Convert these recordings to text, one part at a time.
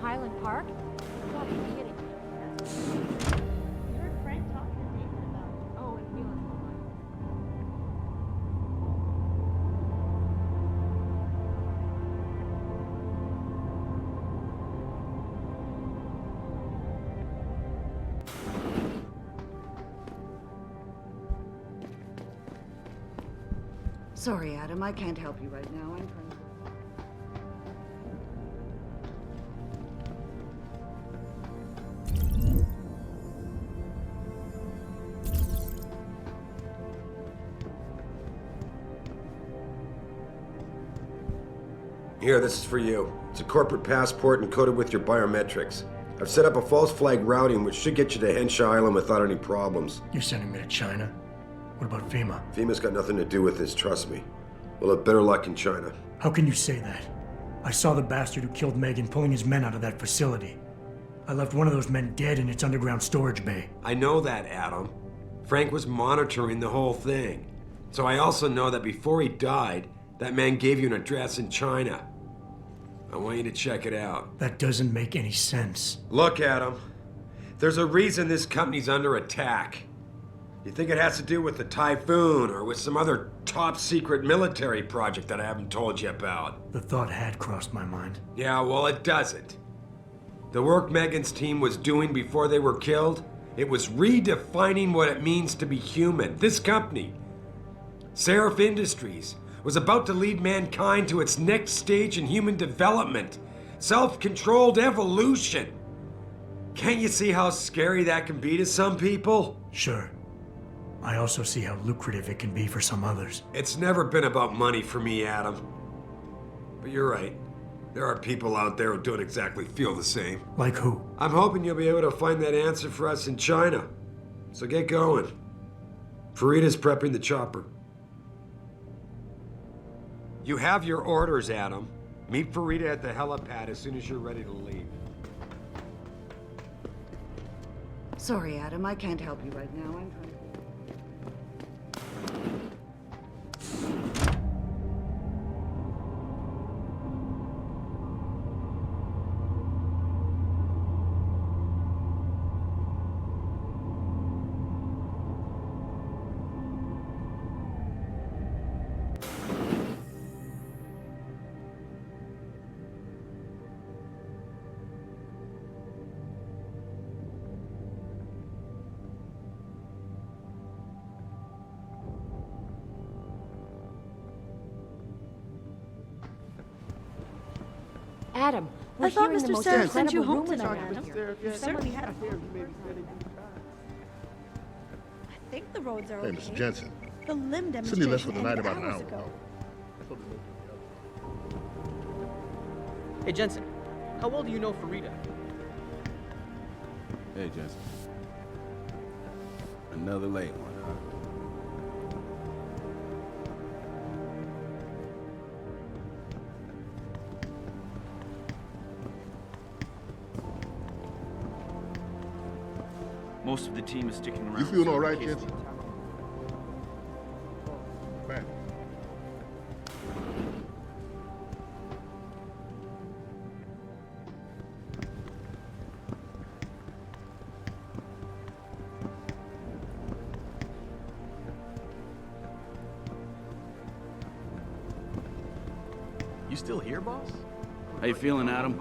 Highland Park? You gotta be kidding me. You heard Frank talking to David about it. Oh, and feeling online. Sorry, Adam, I can't help you right now. I'm trying to... Here, this is for you. It's a corporate passport encoded with your biometrics. I've set up a false flag routing which should get you to Henshaw Island without any problems. You're sending me to China? What about FEMA? FEMA's got nothing to do with this, trust me. We'll have better luck in China. How can you say that? I saw the bastard who killed Megan pulling his men out of that facility. I left one of those men dead in its underground storage bay. I know that, Adam. Frank was monitoring the whole thing. So I also know that before he died, that man gave you an address in China. I want you to check it out. That doesn't make any sense. Look, Adam. There's a reason this company's under attack. You think it has to do with the typhoon or with some other top-secret military project that I haven't told you about? The thought had crossed my mind. Yeah, well, it doesn't. The work Megan's team was doing before they were killed, it was redefining what it means to be human. This company, Seraph Industries, was about to lead mankind to its next stage in human development. Self-controlled evolution. Can't you see how scary that can be to some people? Sure. I also see how lucrative it can be for some others. It's never been about money for me, Adam. But you're right. There are people out there who don't exactly feel the same. Like who? I'm hoping you'll be able to find that answer for us in China. So get going. Farida's prepping the chopper. You have your orders, Adam. Meet Farida at the helipad as soon as you're ready to leave. Sorry, Adam, I can't help you right now. I'm trying to... Adam, we're I thought hearing the Mr. most Seraph sent you incredible home rumors tonight, around Adam. here. You certainly had a I think the roads are Hey, okay. Mr. Jensen. The limb Cindy left for demonstration the night ended about an hours hour ago. ago. Hey, Jensen, how well do you know Farida? Hey, Jensen. Another late one, huh? Most of the team is sticking around. You feeling all right, in case- Jensen? Man. You still here, boss? How you feeling, Adam?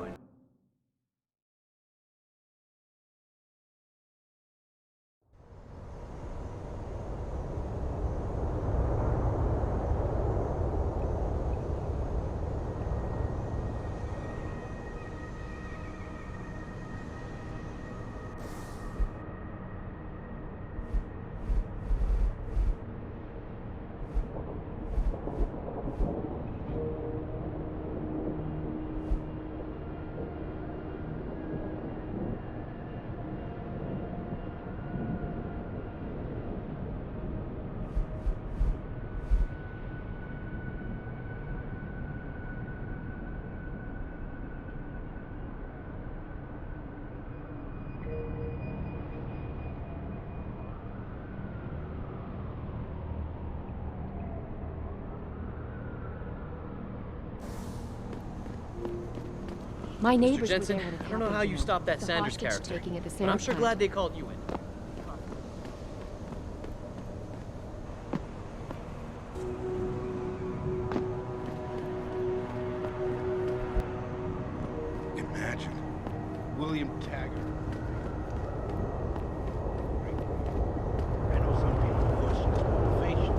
My Mr. neighbors Jensen, were there when it I don't know how happened, you know. stopped that The Sanders hostage character, taking at the but same I'm sure time. glad they called you in. Imagine. William Taggart. I know some people question his motivation.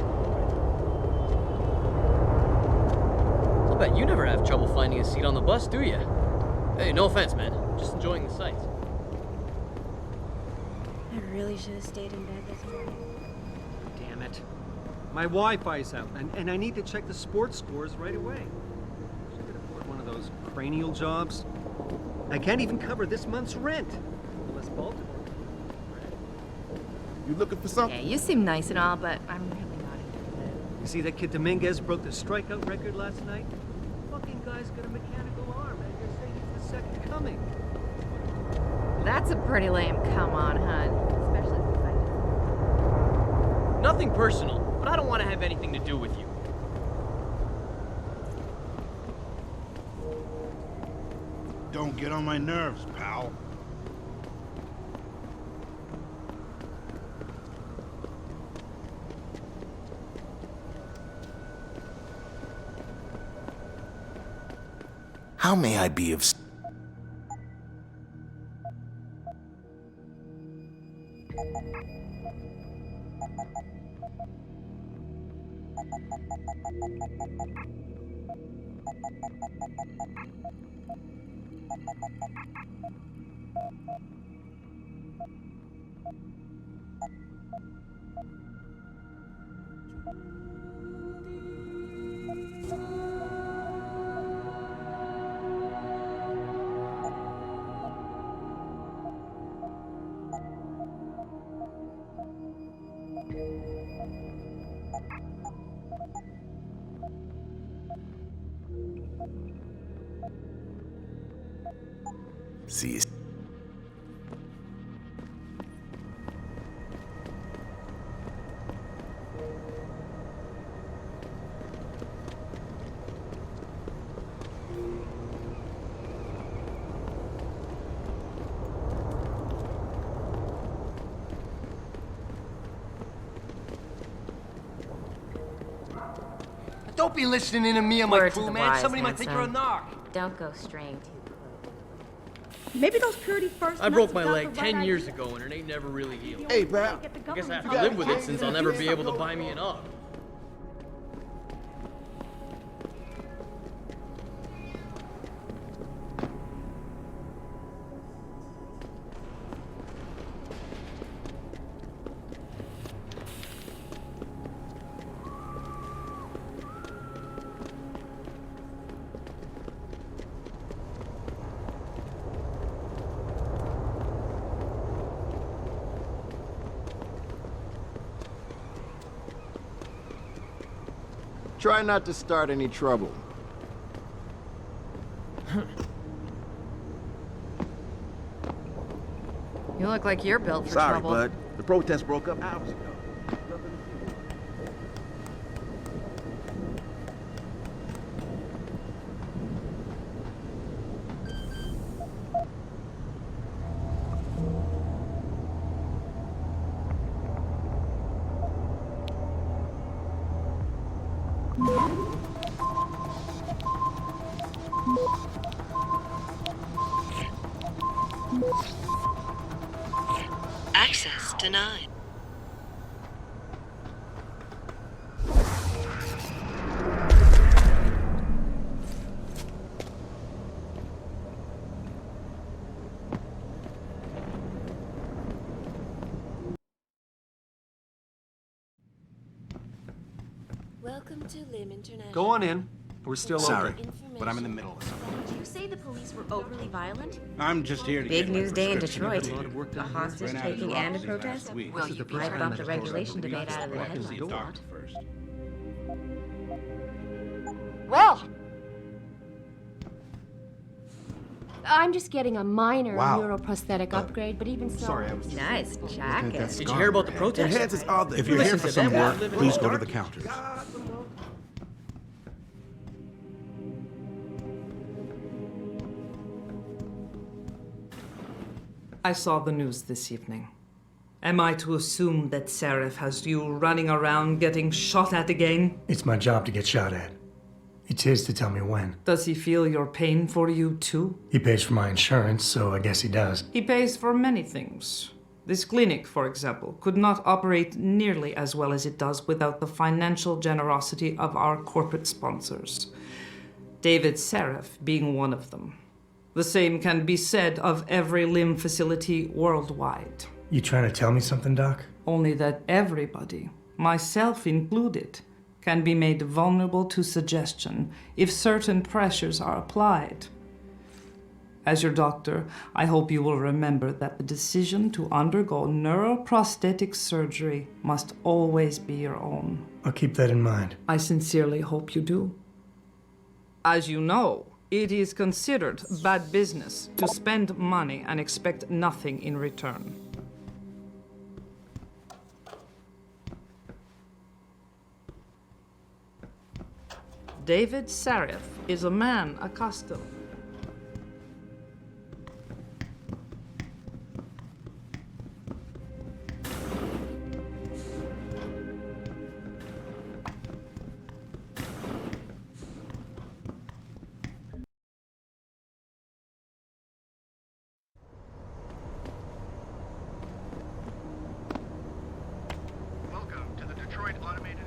I'll bet you never have trouble finding a seat on the bus, do you? Hey, no offense, man. Just enjoying the sights. I really should have stayed in bed this morning. Damn it. My Wi-Fi's out, and I need to check the sports scores right away. I could afford one of those cranial jobs. I can't even cover this month's rent. Unless Baltimore. You looking for something? Yeah, you seem nice and all, but I'm really not into it. You see that kid Dominguez broke the strikeout record last night? Fucking guy's got a mechanical arm, and you're saying he's the second coming. That's a pretty lame come on, hun. Especially since I Nothing personal, but I don't want to have anything to do with you. Don't get on my nerves, pal. How may I be of... See. Don't be listening to me and my Word to crew, the man. wise, Somebody might think you're a Hanson. narc. Don't go straying too Maybe those purity first I broke nuts my got leg the right 10 years idea. ago and it ain't never really healed. Hey, pal. Get the I guess I have government to live with it involved. since I'll never be able to buy me an UGG. Try not to start any trouble. You look like you're built for Sorry, trouble. bud. The protest broke up hours ago. Access denied. Welcome to Lim International. Go on in. We're still Sorry, open. but I'm in the middle of something. Did you say the police were overly violent? I'm just here to Big get my news day in prescription Detroit. updated. A hostage Ran out of taking drugs and a last protest. week. Will This is you the be first right time off the I've told regulation somebody debate to out of the walk to headlines. the doctor first. Well, I'm just getting a minor Wow. neuroprosthetic upgrade, but even so... Sorry, I was just... Nice jacket. Did you hear about the protest? Enhances all the... If you're here Listen for to some them, work, live in please the go to dark. the counters. I saw the news this evening. Am I to assume that Seraph has you running around getting shot at again? It's my job to get shot at. It's his to tell me when. Does he feel your pain for you too? He pays for my insurance, so I guess he does. He pays for many things. This clinic, for example, could not operate nearly as well as it does without the financial generosity of our corporate sponsors. David Seraph being one of them. The same can be said of every limb facility worldwide. You trying to tell me something, Doc? Only that everybody, myself included, can be made vulnerable to suggestion if certain pressures are applied. As your doctor, I hope you will remember that the decision to undergo neuroprosthetic surgery must always be your own. I'll keep that in mind. I sincerely hope you do. As you know, it is considered bad business to spend money and expect nothing in return. David Seraph is a man accustomed.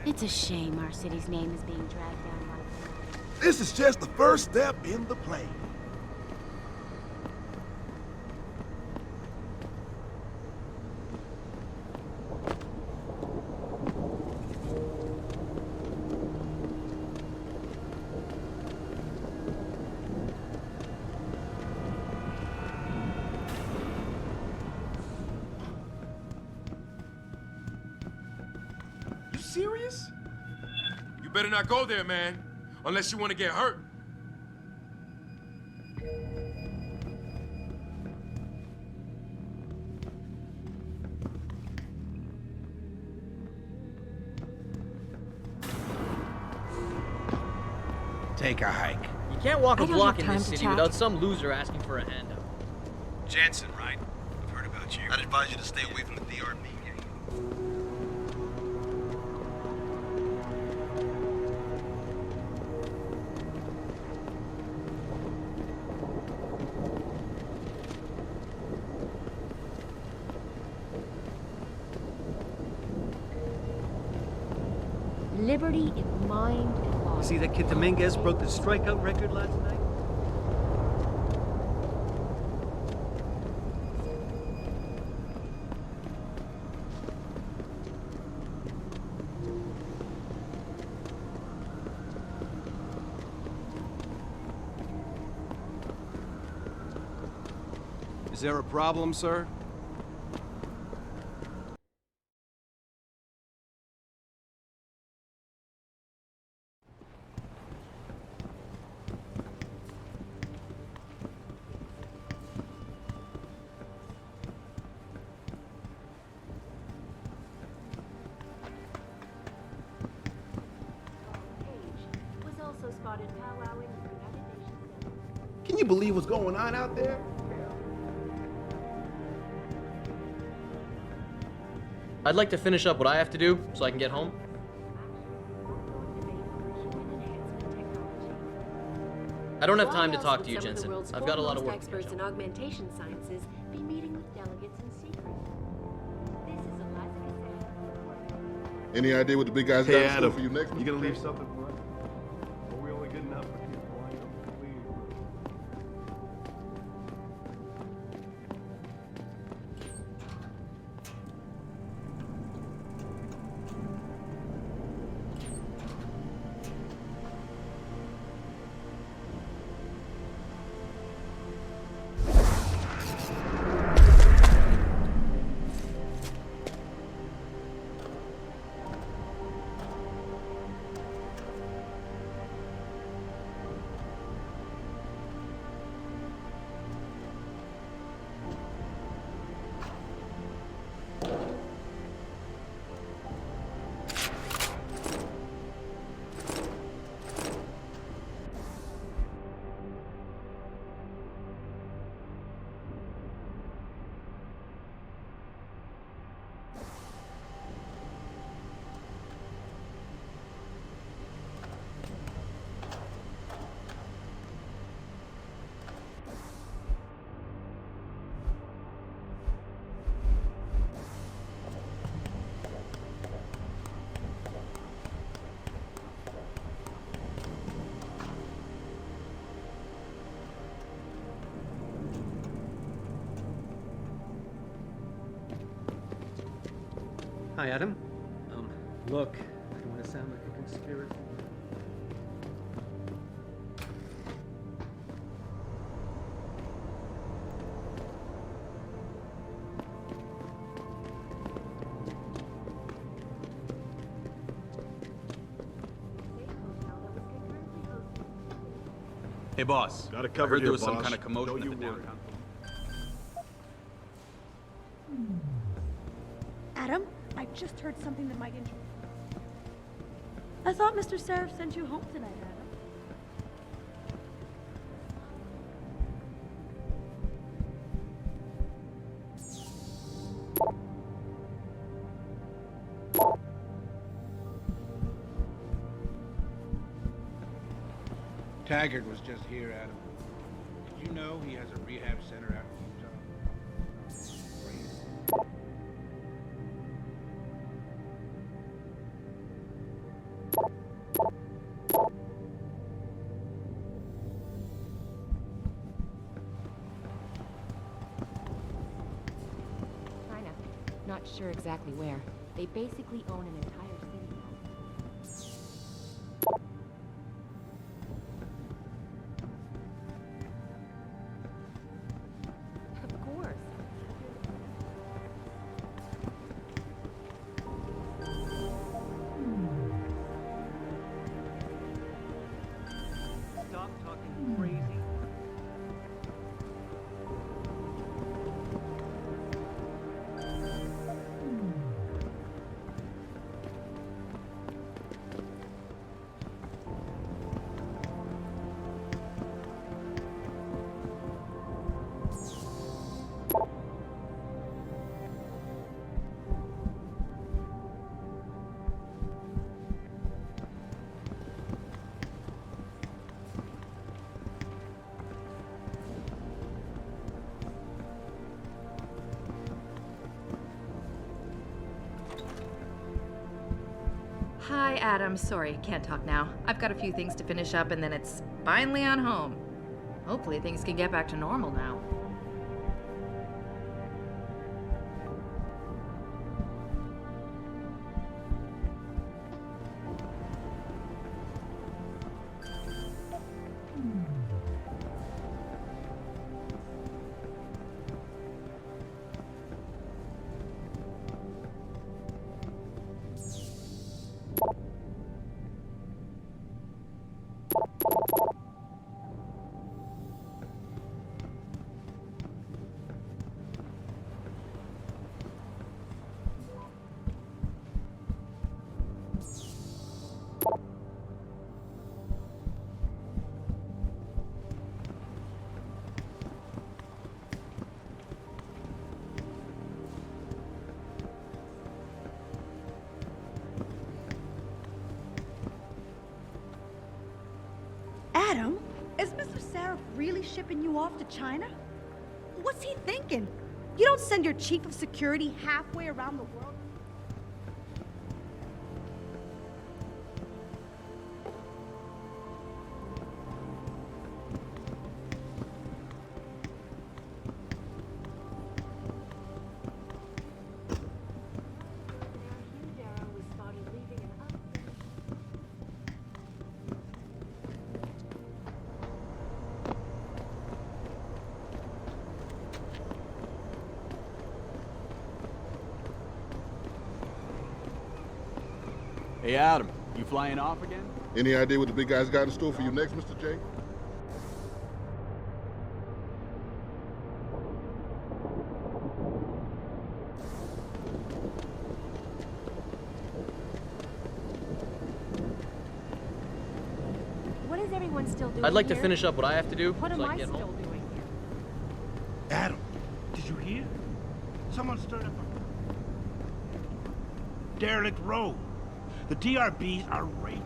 It's a shame our city's name is being dragged down like that. This is just the first step in the plan. Serious? You better not go there, man. Unless you want to get hurt. Take a hike. You can't walk a I don't block have in time this to city chat. without some loser asking for a handout. Jensen, right? I've heard about you. I'd advise you to stay away from the DRB gang. Liberty in mind and law. See that kid Dominguez broke the strikeout record last night? Is there a problem, sir? Was also spotted powwowing in the United Nations Center. Can you believe what's going on out there? I'd like to finish up what I have to do so I can get home. I don't have time to talk to you, Jensen. I've got a lot of work to catch Experts up. in augmentation sciences be meeting with delegates in secret. This is a classic. Any idea what the big guys got in store for you next? You gonna leave something for us? Or we only good enough for kids flying up the clean? Hi, Adam. Look, I don't want to sound like a conspiracy. Hey, boss. Got it I covered heard here, there was some boss. kind of commotion Don't at the you worry. downtown. Adam, I just heard something that might interest you. I thought Mr. Seraph sent you home tonight, Adam. Taggart was just here, Adam. Did you know he has a rehab center out in Utah? Kinda. Not sure exactly where. They basically own an entire city now. Of course. Stop talking crazy. Hi, Adam. Sorry, can't talk now. I've got a few things to finish up and then it's finally on home. Hopefully things can get back to normal now. Adam, is Mr. Seraph really shipping you off to China? What's he thinking? You don't send your chief of security halfway around the world. Hey, Adam, you flying off again? Any idea what the big guys got in store for you next, Mr. J? What is everyone still doing I'd like here? to finish up what I have to do What so am I I can get still home. doing here? Adam, did you hear? Someone stirred up a derelict road. The DRBs are raging.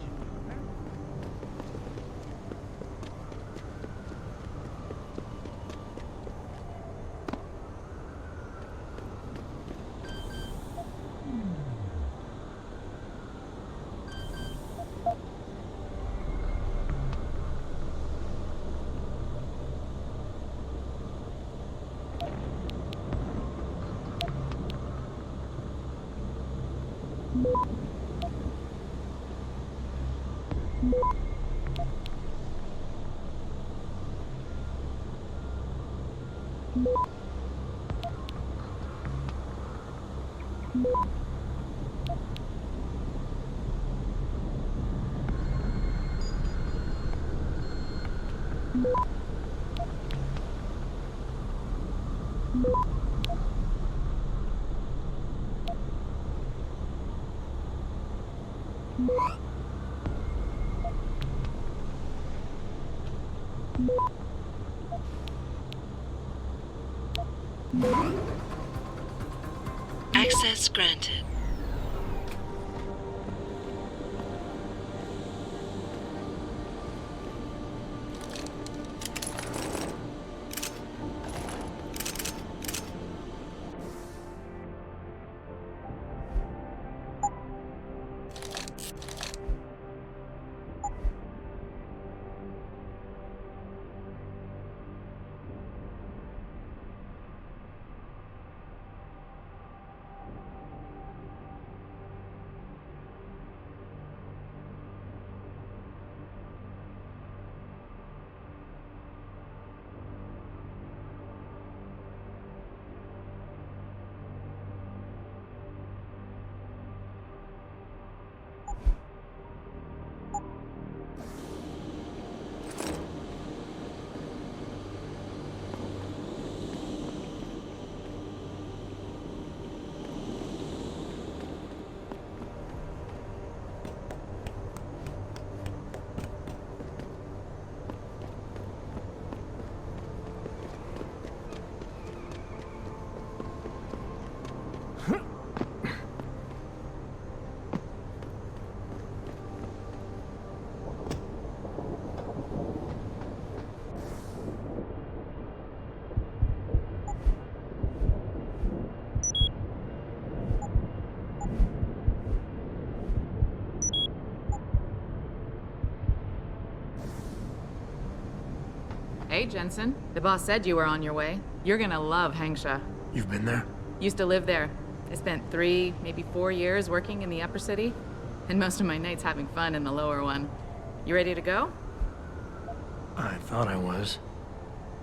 Access granted. Hey, Jensen. The boss said you were on your way. You're gonna love Hangsha. You've been there? Used to live there. I spent 3, maybe 4 years working in the upper city, and most of my nights having fun in the lower one. You ready to go? I thought I was.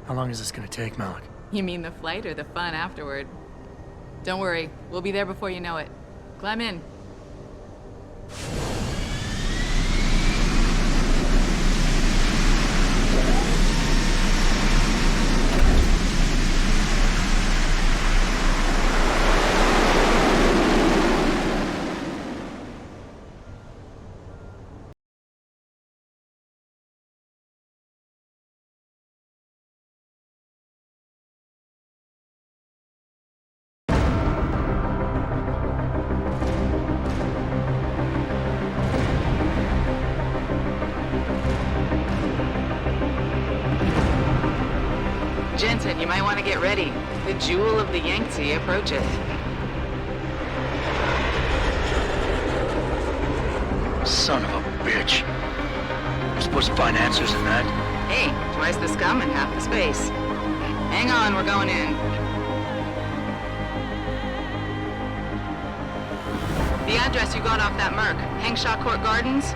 How long is this gonna take, Malik? You mean the flight or the fun afterward? Don't worry, we'll be there before you know it. Climb in. Jensen, you might want to get ready. The jewel of the Yangtze approaches. Son of a bitch. We're supposed to find answers in that. Hey, twice the scum and half the space. Hang on, we're going in. The address you got off that Merc, Hangsha Court Gardens.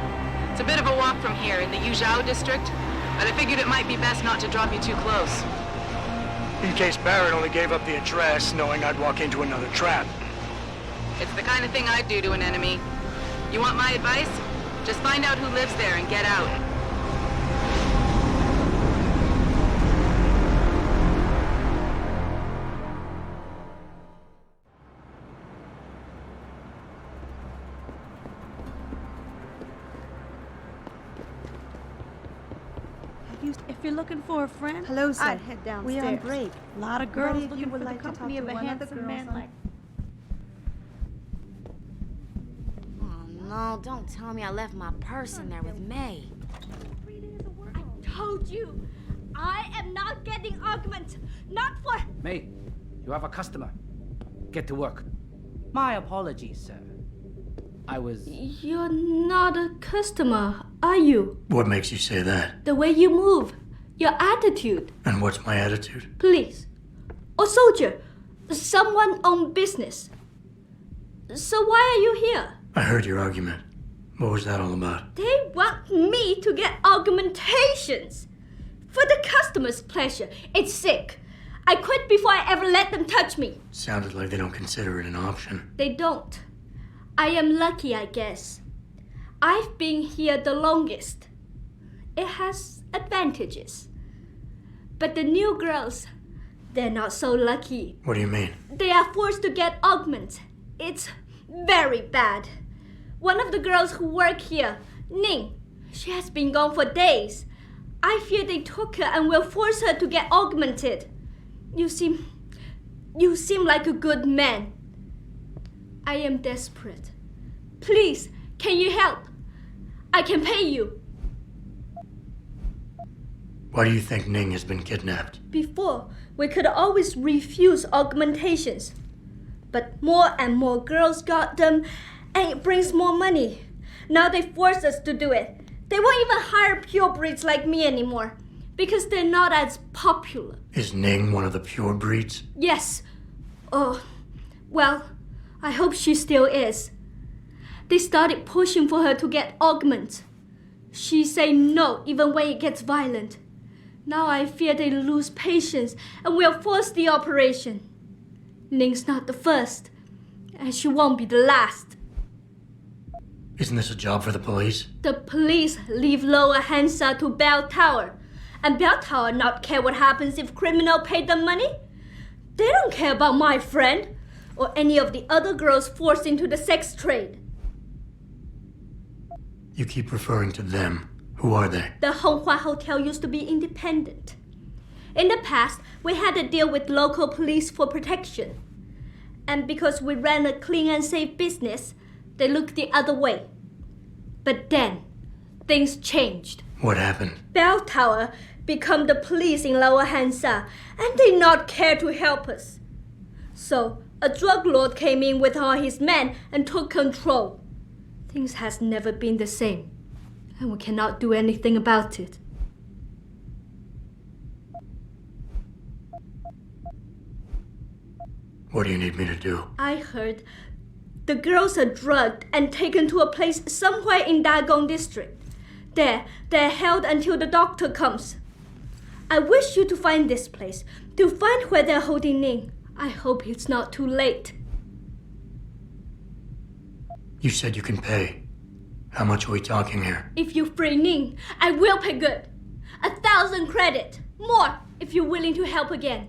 It's a bit of a walk from here in the Yuzhou district, but I figured it might be best not to drop you too close. In case Barrett only gave up the address, knowing I'd walk into another trap. It's the kind of thing I'd do to an enemy. You want my advice? Just find out who lives there and get out. If you're looking for a friend, hello, sir. I'd head downstairs. We're on break. A lot of girls If you looking would for like the to talk company to of a one of the handsome girls man on- like. Oh no, don't tell me I left my purse in there with May. I told you, I am not getting arguments. Not for. May, you have a customer. Get to work. My apologies, sir. I was... You're not a customer, are you? What makes you say that? The way you move, your attitude. And what's my attitude? Police, a soldier, someone on business. So why are you here? I heard your argument. What was that all about? They want me to get argumentations. For the customer's pleasure. It's sick. I quit before I ever let them touch me. Sounded like they don't consider it an option. They don't. I am lucky, I guess. I've been here the longest. It has advantages. But the new girls, they're not so lucky. What do you mean? They are forced to get augments. It's very bad. One of the girls who work here, Ning, she has been gone for days. I fear they took her and will force her to get augmented. You seem like a good man. I am desperate. Please, can you help? I can pay you. Why do you think Ning has been kidnapped? Before, we could always refuse augmentations. But more and more girls got them, and it brings more money. Now they force us to do it. They won't even hire purebreds like me anymore, because they're not as popular. Is Ning one of the pure breeds? Yes. Oh, well, I hope she still is. They started pushing for her to get augments. She say no even when it gets violent. Now I fear they lose patience and will force the operation. Ning's not the first, and she won't be the last. Isn't this a job for the police? The police leave Lower Hansa to Bell Tower. And Bell Tower not care what happens if criminal pay them money. They don't care about my friend or any of the other girls forced into the sex trade. You keep referring to them. Who are they? The Honghua Hotel used to be independent. In the past, we had to deal with local police for protection. And because we ran a clean and safe business, they looked the other way. But then, things changed. What happened? Bell Tower become the police in Lower Hansa, and they not care to help us. So, a drug lord came in with all his men and took control. Things has never been the same, and we cannot do anything about it. What do you need me to do? I heard the girls are drugged and taken to a place somewhere in Dagong district. There, they're held until the doctor comes. I wish you to find this place, to find where they're holding Ning. I hope it's not too late. You said you can pay. How much are we talking here? If you free Ning, I will pay good. 1,000 credit. More, if you're willing to help again.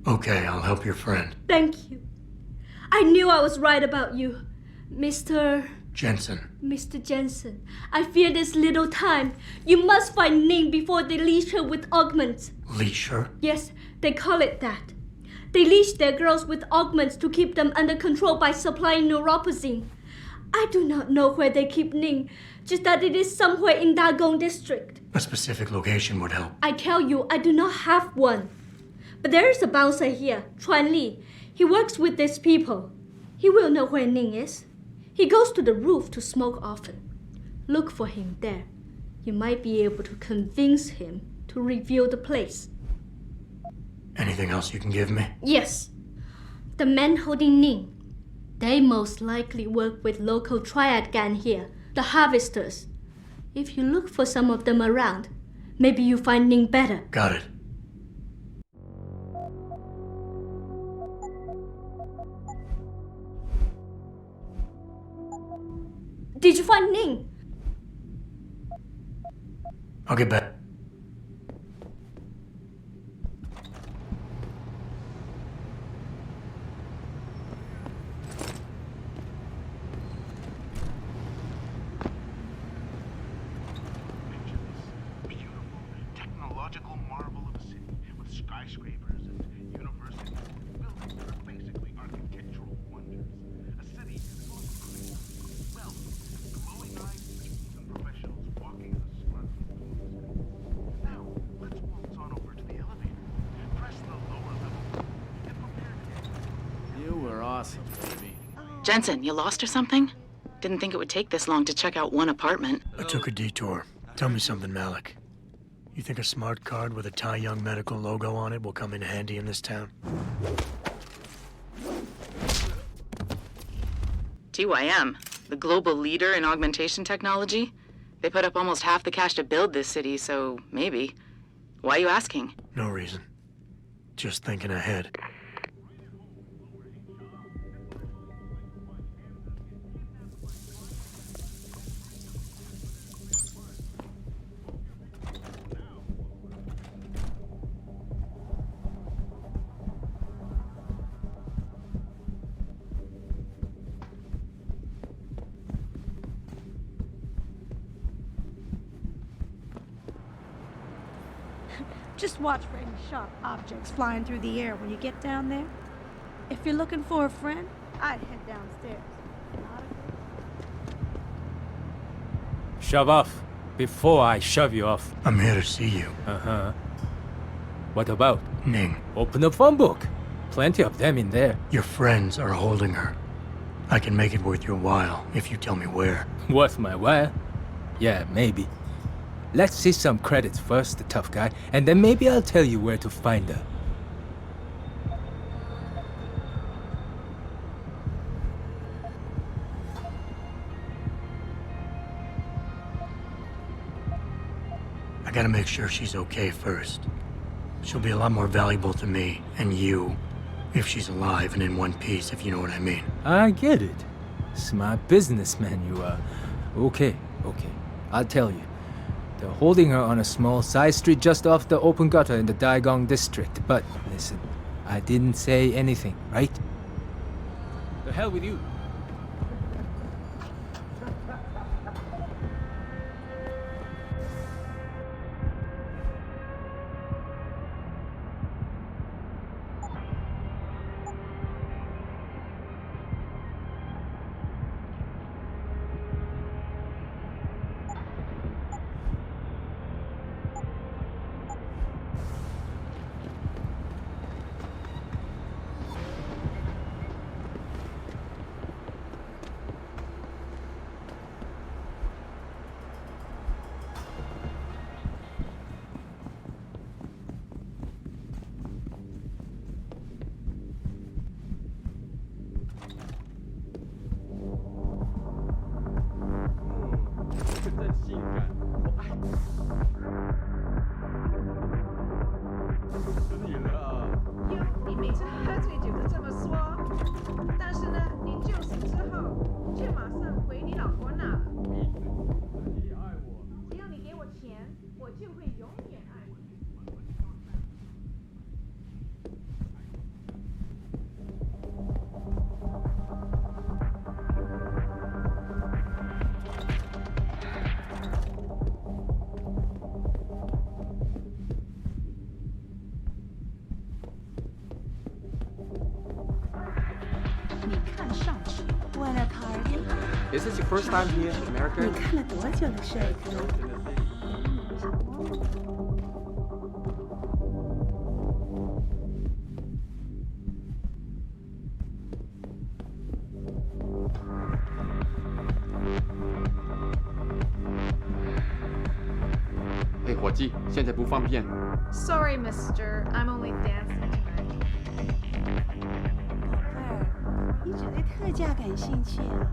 Okay, I'll help your friend. Thank you. I knew I was right about you, Mr. Jensen. Mr. Jensen. I fear this little time. You must find Ning before they leash her with augments. Leash her? Yes, they call it that. They leash their girls with augments to keep them under control by supplying neuropozyne. I do not know where they keep Ning, just that it is somewhere in Dagong district. A specific location would help. I tell you, I do not have one. But there is a bouncer here, Chuan Li. He works with these people. He will know where Ning is. He goes to the roof to smoke often. Look for him there. You might be able to convince him to reveal the place. Anything else you can give me? Yes. The men holding Ning. They most likely work with local triad gang here, the harvesters. If you look for some of them around, maybe you find Ning better. Got it. Did you find Ning? I'll get back. Technological marvel of a city with skyscrapers and universities. Buildings that are basically architectural wonders. A city full of crazy wealth, glowing-eyed students and professionals walking the smartphones. Now, let's waltz on over to the elevator. Press the lower level button and prepare to... You were awesome, baby. Jensen, you lost or something? Didn't think it would take this long to check out one apartment. I took a detour. Tell me something, Malik. You think a smart card with a Tai Young Medical logo on it will come in handy in this town? TYM, the global leader in augmentation technology. They put up almost half the cash to build this city, so maybe. Why are you asking? No reason. Just thinking ahead. Just watch for any sharp objects flying through the air when you get down there. If you're looking for a friend, I'd head downstairs. Shove off before I shove you off. I'm here to see you. Uh-huh. What about? Ning. Open the phone book. Plenty of them in there. Your friends are holding her. I can make it worth your while if you tell me where. Worth my while? Yeah, maybe. Let's see some credits first, the tough guy, and then maybe I'll tell you where to find her. I gotta make sure she's okay first. She'll be a lot more valuable to me and you if she's alive and in one piece, if you know what I mean. I get it. Smart businessman you are. Okay. I'll tell you. They're holding her on a small side street just off the open gutter in the Daigong district. But listen, I didn't say anything, right? The hell with you. Is this your first time here in America? 你看了多久的水哥？ 嘿，伙计，现在不方便。 Sorry, mister. I'm only dancing tonight. 宝贝儿，一直对特价感兴趣啊。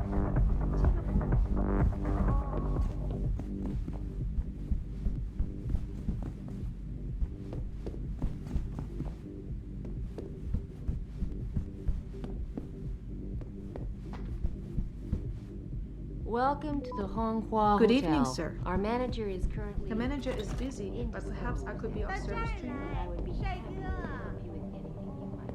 Welcome to the Honghua Good Hotel. evening, sir. Our manager is currently... The manager is busy, but perhaps I could be of service to you. I would be happy to help you with anything you might.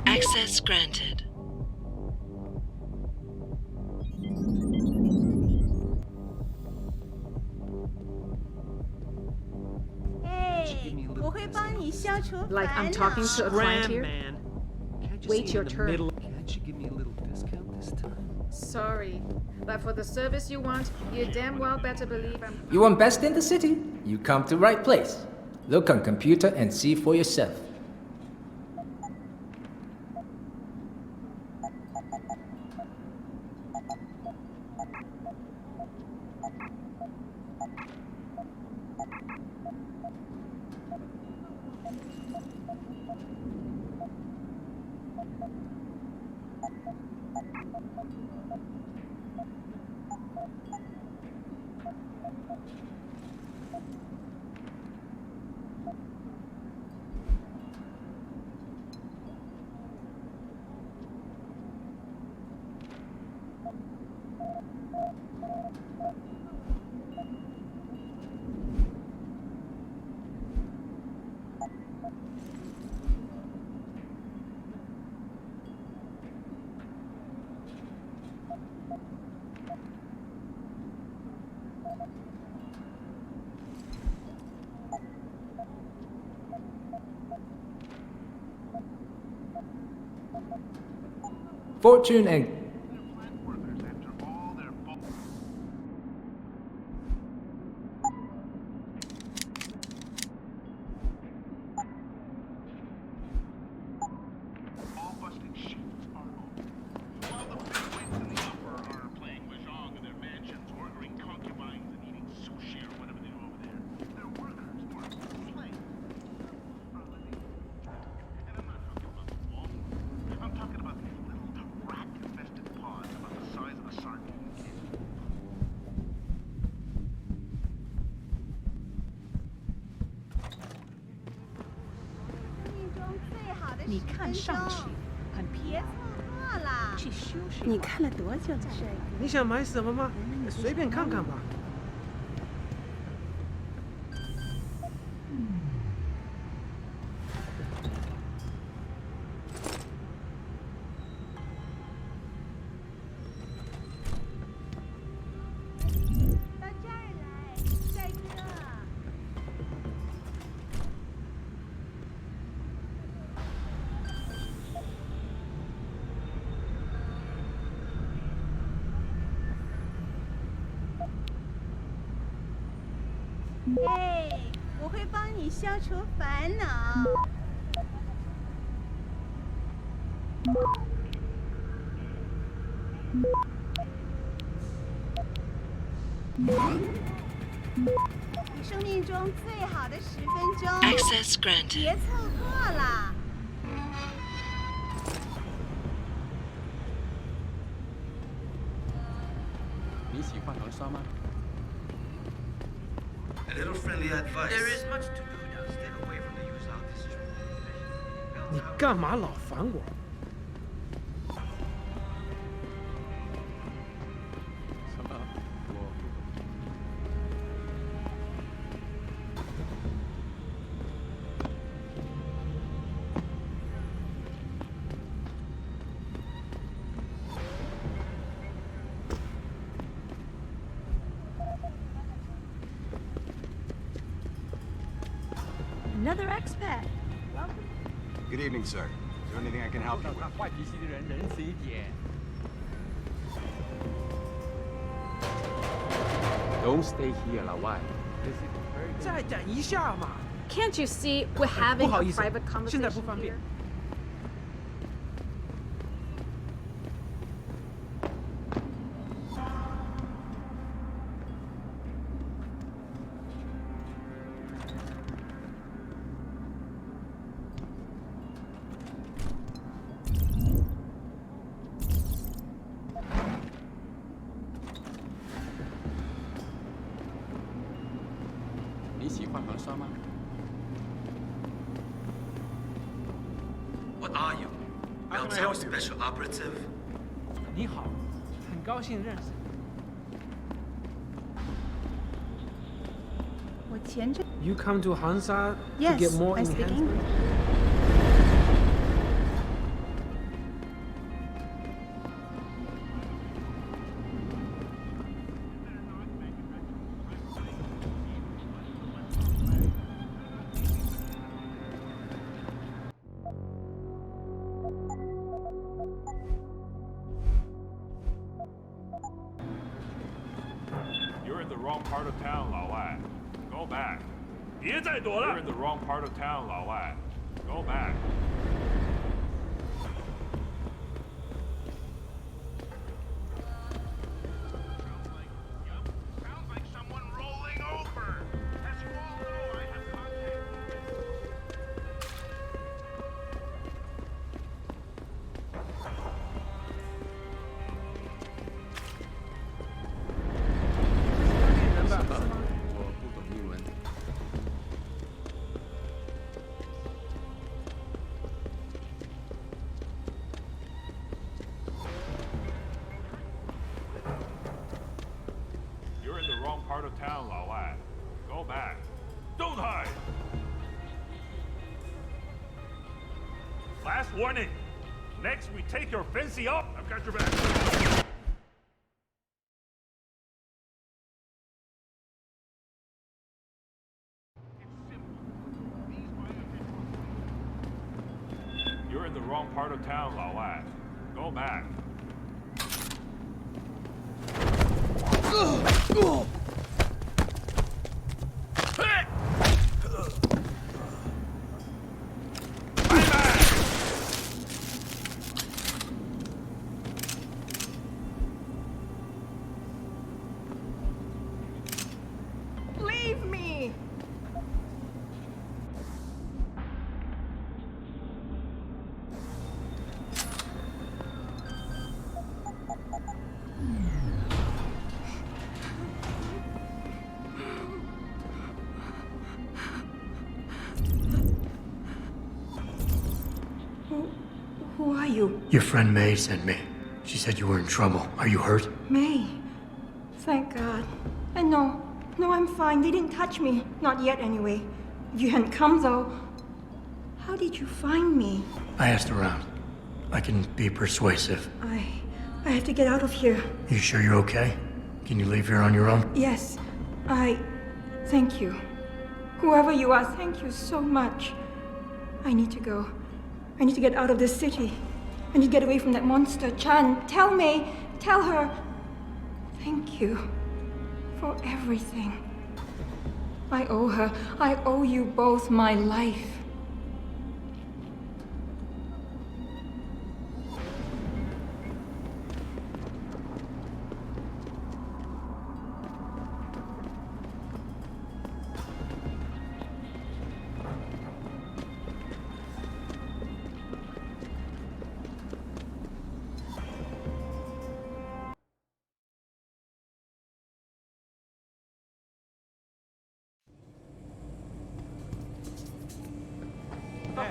Access granted. Like I'm talking to a client here? Man. Can't you Wait see your in the turn. middle? Can't you give me a little discount this time? Sorry, but for the service you want, you damn well better believe I'm... You want best in the city? You come to right place. Look on computer and see for yourself. Fortune and你看上去很疲劳，去休息。你看了多久了？你想买什么吗？随便看看吧。到这儿来，帅哥。嘿，我会帮你消除烦恼。你生命中最好的10分钟， Access granted. 别错过了。你喜欢糖霜吗？ A little friendly advice. There is much to do now. Stay away from the Yuzhao district. 你干嘛老烦我？ 什么？我 Another expat. Good evening, sir. Is there anything I can help you with? 坏脾气的人仁慈一点。Don't stay here, 老外。再等一下嘛。Can't you see we're having a private conversation 现在不方便。 你喜欢糖霜吗？ Belltown Special Operative. 你好，很高兴认识你。我前阵 You come to Hansa Yes, to get more I speak enhancement? You're in the wrong part of town, 老外. Go back. 别再躲了. You're in the wrong part of town, 老外. Go back. Sounds like someone rolling over. As you all know, I have You're in the wrong part of town, 老外. Go back. Don't hide. Last warning. Next, we take your fancy up. I've got your back. You're in the wrong part of town, 老外. Go back. Leave me! Who are you? Your friend May sent me. She said you were in trouble. Are you hurt? May. Thank God. And no, I'm fine. They didn't touch me. Not yet, anyway. If you hadn't come, though, how did you find me? I asked around. I can be persuasive. I have to get out of here. You sure you're okay? Can you leave here on your own? Yes, thank you. Whoever you are, thank you so much. I need to go. I need to get out of this city. I need to get away from that monster, Chan. Tell May, tell her. Thank you for everything. I owe her. I owe you both my life.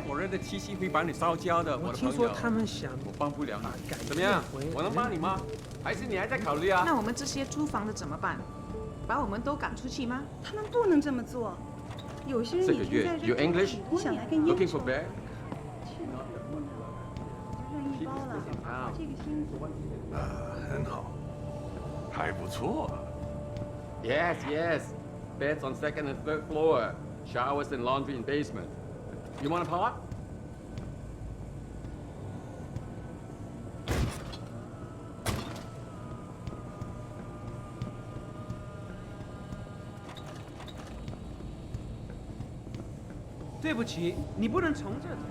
火热的气息会把你烧焦的，我的朋友。听说他们想我帮不了你。怎么样？我能帮你吗？还是你还在考虑啊？那我们这些租房的怎么办？把我们都赶出去吗？他们不能这么做。有些人这个月，You English？ 想来跟 Looking for bed？ 任意包了，这个薪资。很好，还不错。Yes, yes. Beds on second and third floor. Showers and laundry in basement. You want a pot? 对不起，你不能从这走。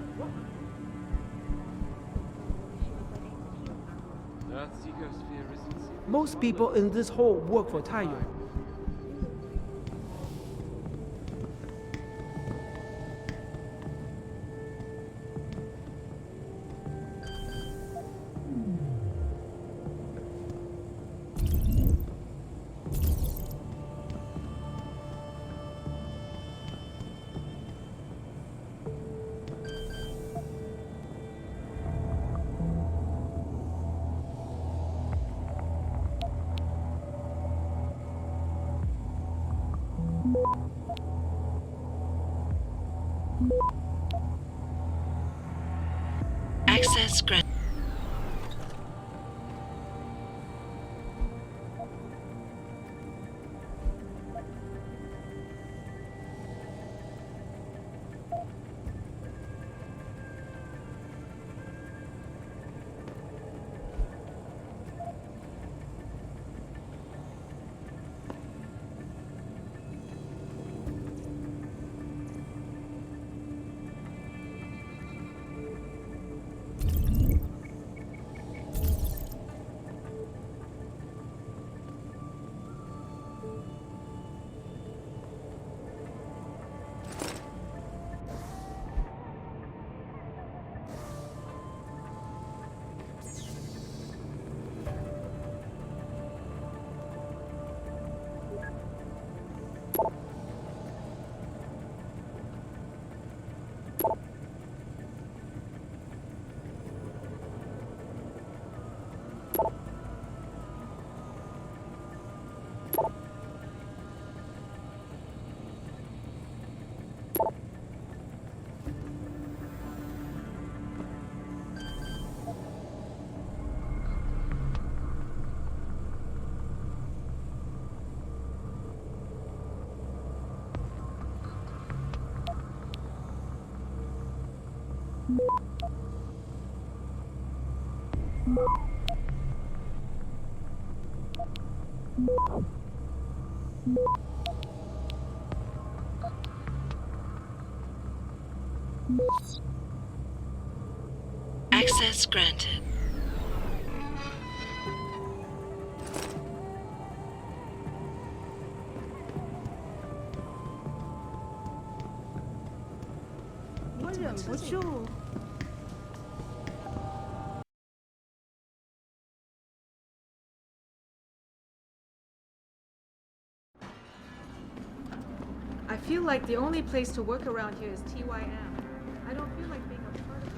Most people in this hall work for Taiyuan. Access granted. Access granted. I feel like the only place to work around here is TYM. I don't feel like being a part of it.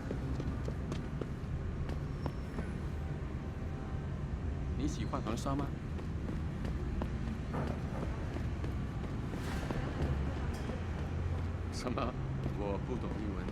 你喜欢黄沙吗？什么？我不懂英文。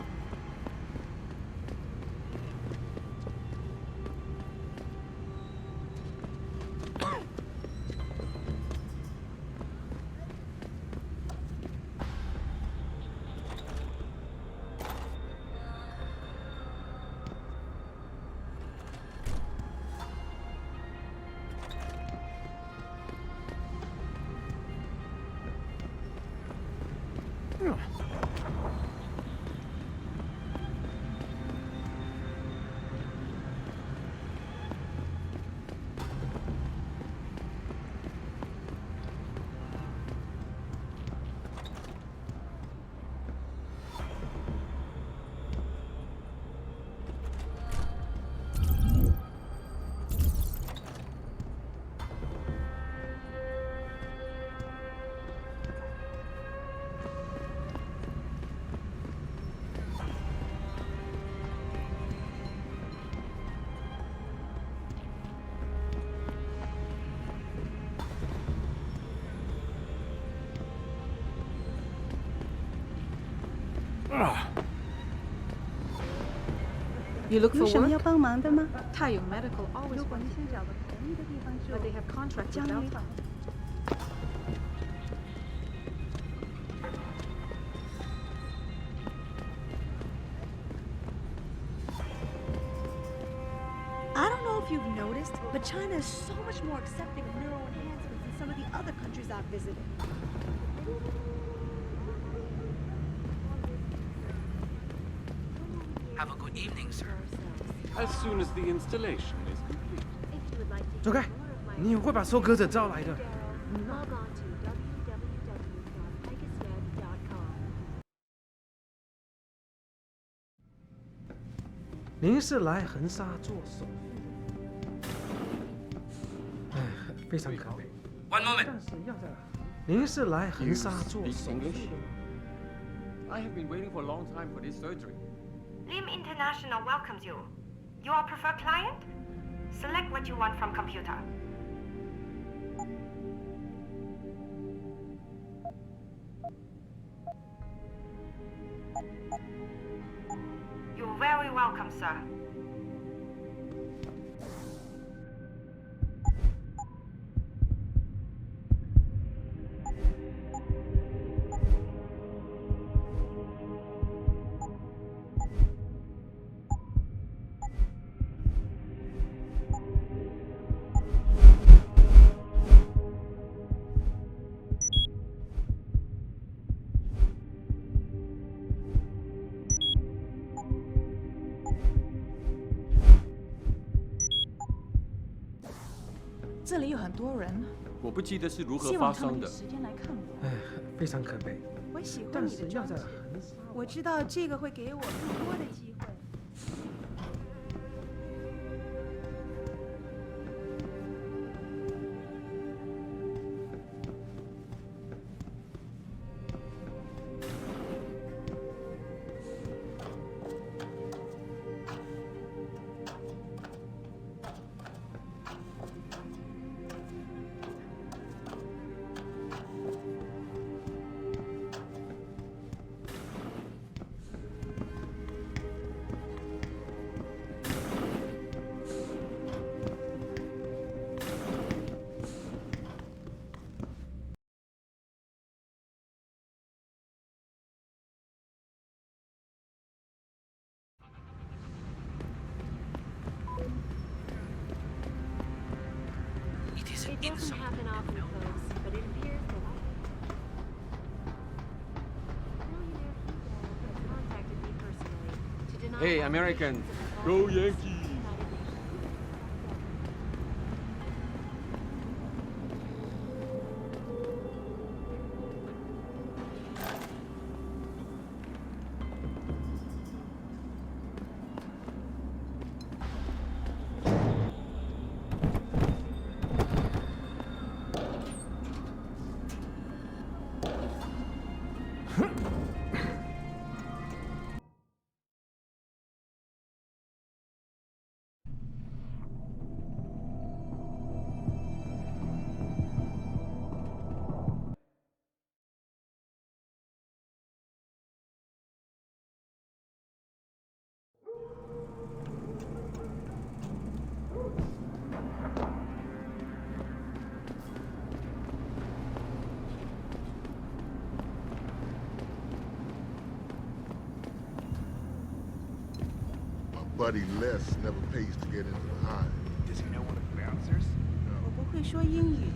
You look for 有什么 work? 要帮忙的吗？太有 medical always 如果你 wanted 想找个便宜的地方住 but they have contract 将 with 来 Delta. I don't know if you've noticed, but China is so much more accepting of neural enhancements than some of the other countries I've visited. Have a good evening, sir. As soon as the installation is complete. 走开！你会把收割者招来的。 Log on to www.picasweb.com. 您是来横沙做手术？哎，非常可悲。 One moment. 但是要在您是来横沙做 You 手 speak 术 English? 的吗？ I have been waiting for a long time for this surgery. Lim International welcomes you. You are preferred client? Select what you want from computer. sir. 这里有很多人，我不记得是如何希发生的。望他们有时间来看我。哎，非常可悲。我喜欢但是要在你的专辑，我知道这个会给我更多的机会。It doesn't happen often, folks, but it appears that contacted me personally to deny. Hey, American. Go Yankees! Buddy Les never pays to get into the hive. Does he know one of the bouncers? 我不会说英语。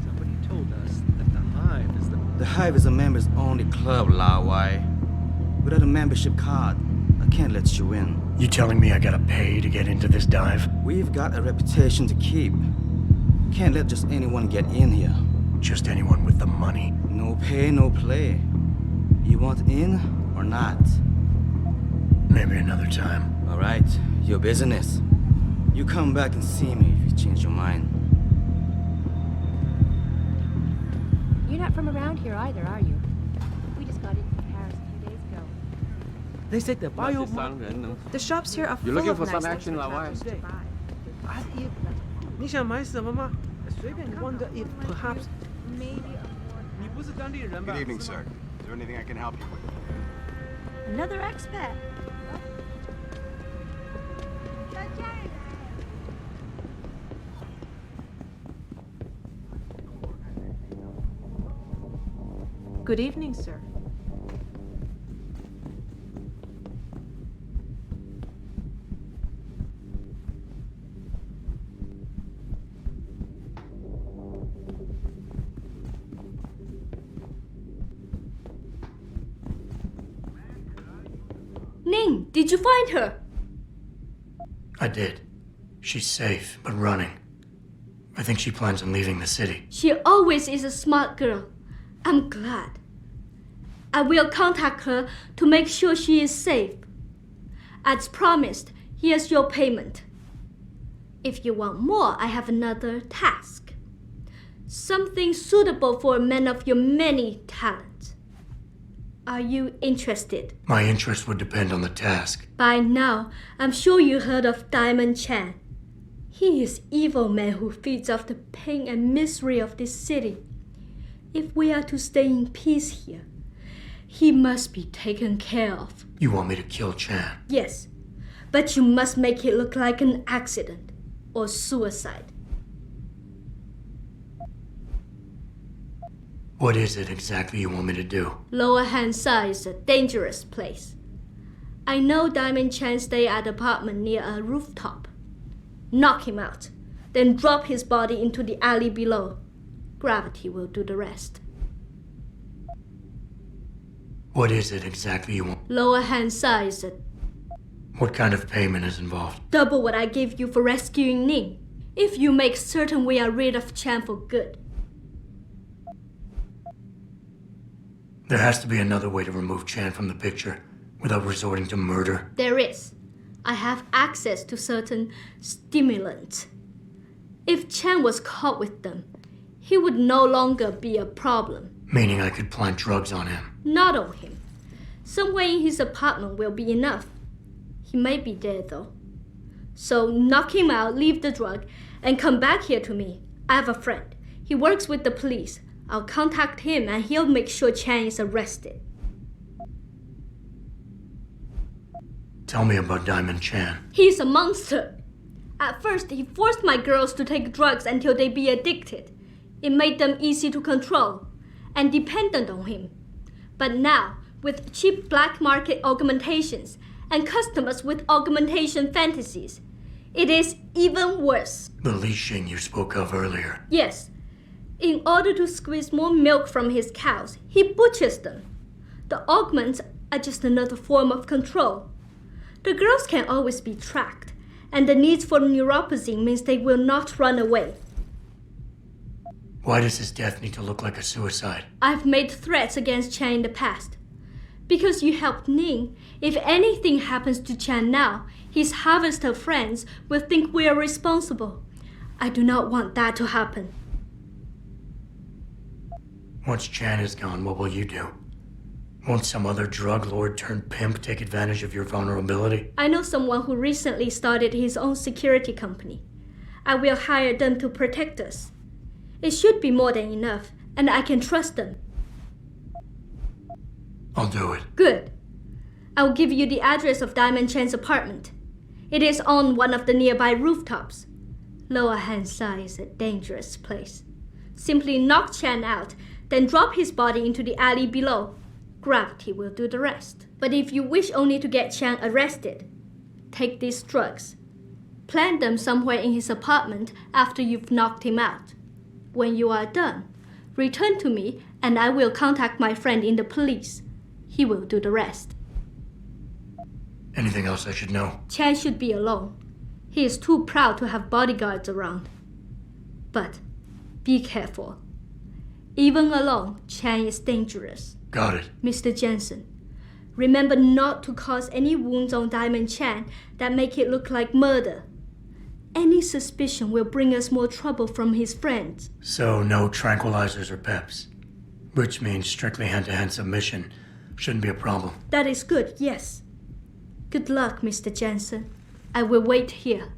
Somebody told us that the Hive is The Hive is a members-only club, Lao Wai. Without a membership card, I can't let you in. You telling me I gotta pay to get into this dive? We've got a reputation to keep. Can't let just anyone get in here. Just anyone with the money? No pay, no play. You want in or not? Maybe another time. All right, your business. You come back and see me if you change your mind. You're not from around here either, are you? We just got in from Paris a few days ago. They said the bio. The shops here are You're full looking of for nice some things action, for Lao Wai? travelers to buy. 你想买什么吗？随便 wonder if perhaps. Maybe 你不是当地人吧？ Good evening, sir. Is there anything I can help you with? Another expat. Good evening, sir. Ning, did you find her? I did. She's safe, but running. I think she plans on leaving the city. She always is a smart girl. I'm glad. I will contact her to make sure she is safe. As promised, here's your payment. If you want more, I have another task. Something suitable for a man of your many talents. Are you interested? My interest would depend on the task. By now, I'm sure you heard of Diamond Chan. He is evil man who feeds off the pain and misery of this city. If we are to stay in peace here, he must be taken care of. You want me to kill Chan? Yes, But you must make it look like an accident or suicide. What is it exactly you want me to do? Lower Hansai is a dangerous place. I know Diamond Chan stay at an apartment near a rooftop. Knock him out, then drop his body into the alley below. Gravity will do the rest. What is it exactly you want? Lower Hansai is a... What kind of payment is involved? Double what I gave you for rescuing Ning, if you make certain we are rid of Chan for good. There has to be another way to remove Chan from the picture without resorting to murder. There is. I have access to certain stimulants. If Chan was caught with them, he would no longer be a problem. Meaning I could plant drugs on him. Not on him. Somewhere in his apartment will be enough. He may be dead though. So knock him out, leave the drug, and come back here to me. I have a friend. He works with the police. I'll contact him and he'll make sure Chan is arrested. Tell me about Diamond Chan. He's a monster. At first, he forced my girls to take drugs until they be addicted. It made them easy to control and dependent on him. But now, with cheap black market augmentations and customers with augmentation fantasies, it is even worse. The leashing you spoke of earlier. Yes. In order to squeeze more milk from his cows, he butchers them. The augments are just another form of control. The girls can always be tracked, and the need for neuropathy means they will not run away. Why does his death need to look like a suicide? I've made threats against Chan in the past. Because you helped Ning, if anything happens to Chan now, his harvester friends will think we are responsible. I do not want that to happen. Once Chan is gone, what will you do? Won't some other drug lord turned pimp take advantage of your vulnerability? I know someone who recently started his own security company. I will hire them to protect us. It should be more than enough, and I can trust them. I'll do it. Good. I will give you the address of Diamond Chan's apartment. It is on one of the nearby rooftops. Lower Hansai is a dangerous place. Simply knock Chan out, then drop his body into the alley below. Gravity will do the rest. But if you wish only to get Chan arrested, take these drugs. Plant them somewhere in his apartment after you've knocked him out. When you are done, return to me and I will contact my friend in the police. He will do the rest. Anything else I should know? Chan should be alone. He is too proud to have bodyguards around. But be careful. Even alone, Chan is dangerous. Got it. Mr. Jensen, remember not to cause any wounds on Diamond Chan that make it look like murder. Any suspicion will bring us more trouble from his friends. So no tranquilizers or peps, which means strictly hand-to-hand submission shouldn't be a problem. That is good, yes. Good luck, Mr. Jensen. I will wait here.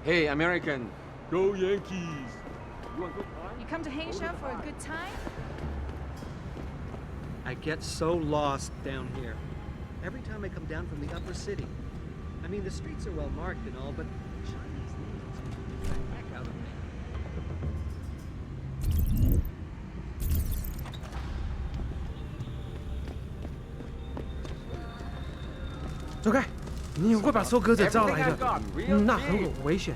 Hey, American. Go Yankees. You want good time? You come to Hangsha for a good time? I get so lost down here. Every time I come down from the upper city. I mean, the streets are well marked and all, but Chinese names confuse the heck out of me. 走开！你会把收割者招来的，那很危险。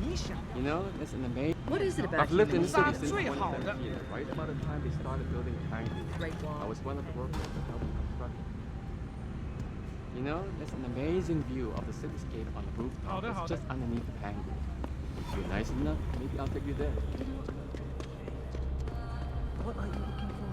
你 You know, that's an amazing. What is it about I've lived in the city humans? since 2017, right about the time they started building Pangu. Great Wall. I was one of the workers that helped construct it. You know, there's an amazing view of the cityscape on the rooftop. It's just underneath the Pangu. If you're nice enough, maybe I'll take you there. What are you looking for,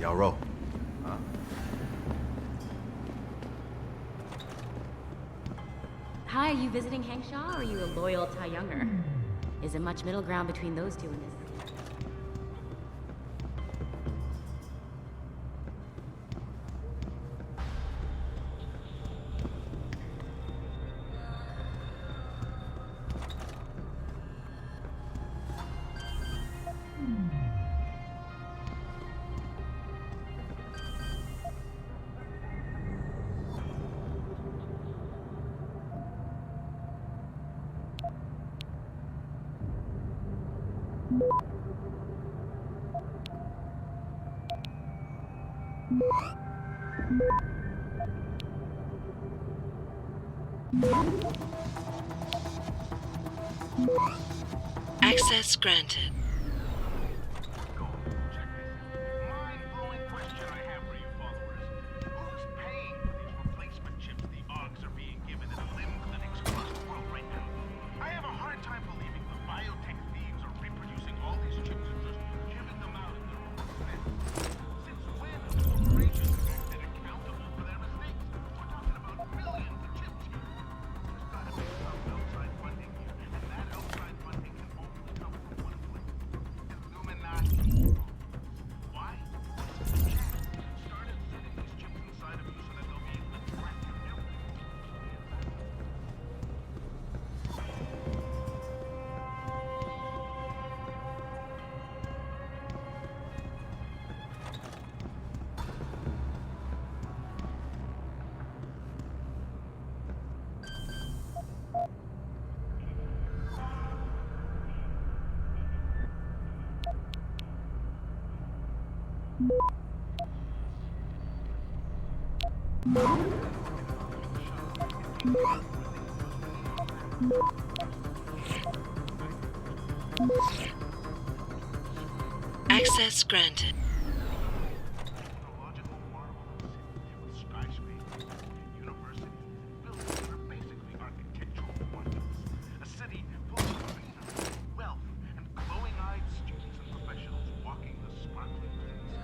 Y'all roll. Hi, are you visiting Hank Shaw or are you a loyal Tai Younger? Is it much middle ground between those two in this city? Access granted. Mind-blowing question I have for you followers. Who's paying for these replacement chips the AUGs are being given in limb clinics across the world right now? I have a hard time believing the biotech thieves are reproducing all these chips and just giving them out at their own expense. Since when are the corporations acted accountable for their mistakes? We're talking about millions of chips here. There's gotta be some outside funding here, and that outside funding can only come from one place. Illuminati. Why? Started setting these chips inside of you so that they'll be able to track your everything. Access granted. Technological marvel of a city with skyscrapers, universities, buildings that are basically architectural wonders. A city full of greenery, wealth, and glowing-eyed students and professionals walking the sparkling streets.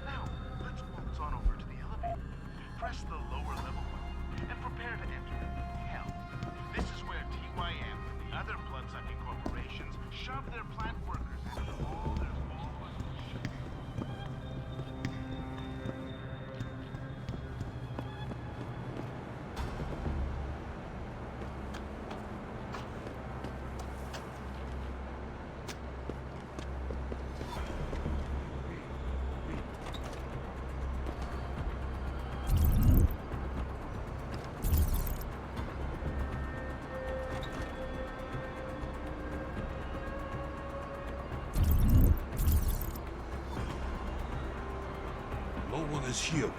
Now, let's waltz on over to the elevator. Press the lower level button and prepare to enter hell. This is where TYM and the other blood-sucking corporations shove their plant workers into all their shit. No one is here.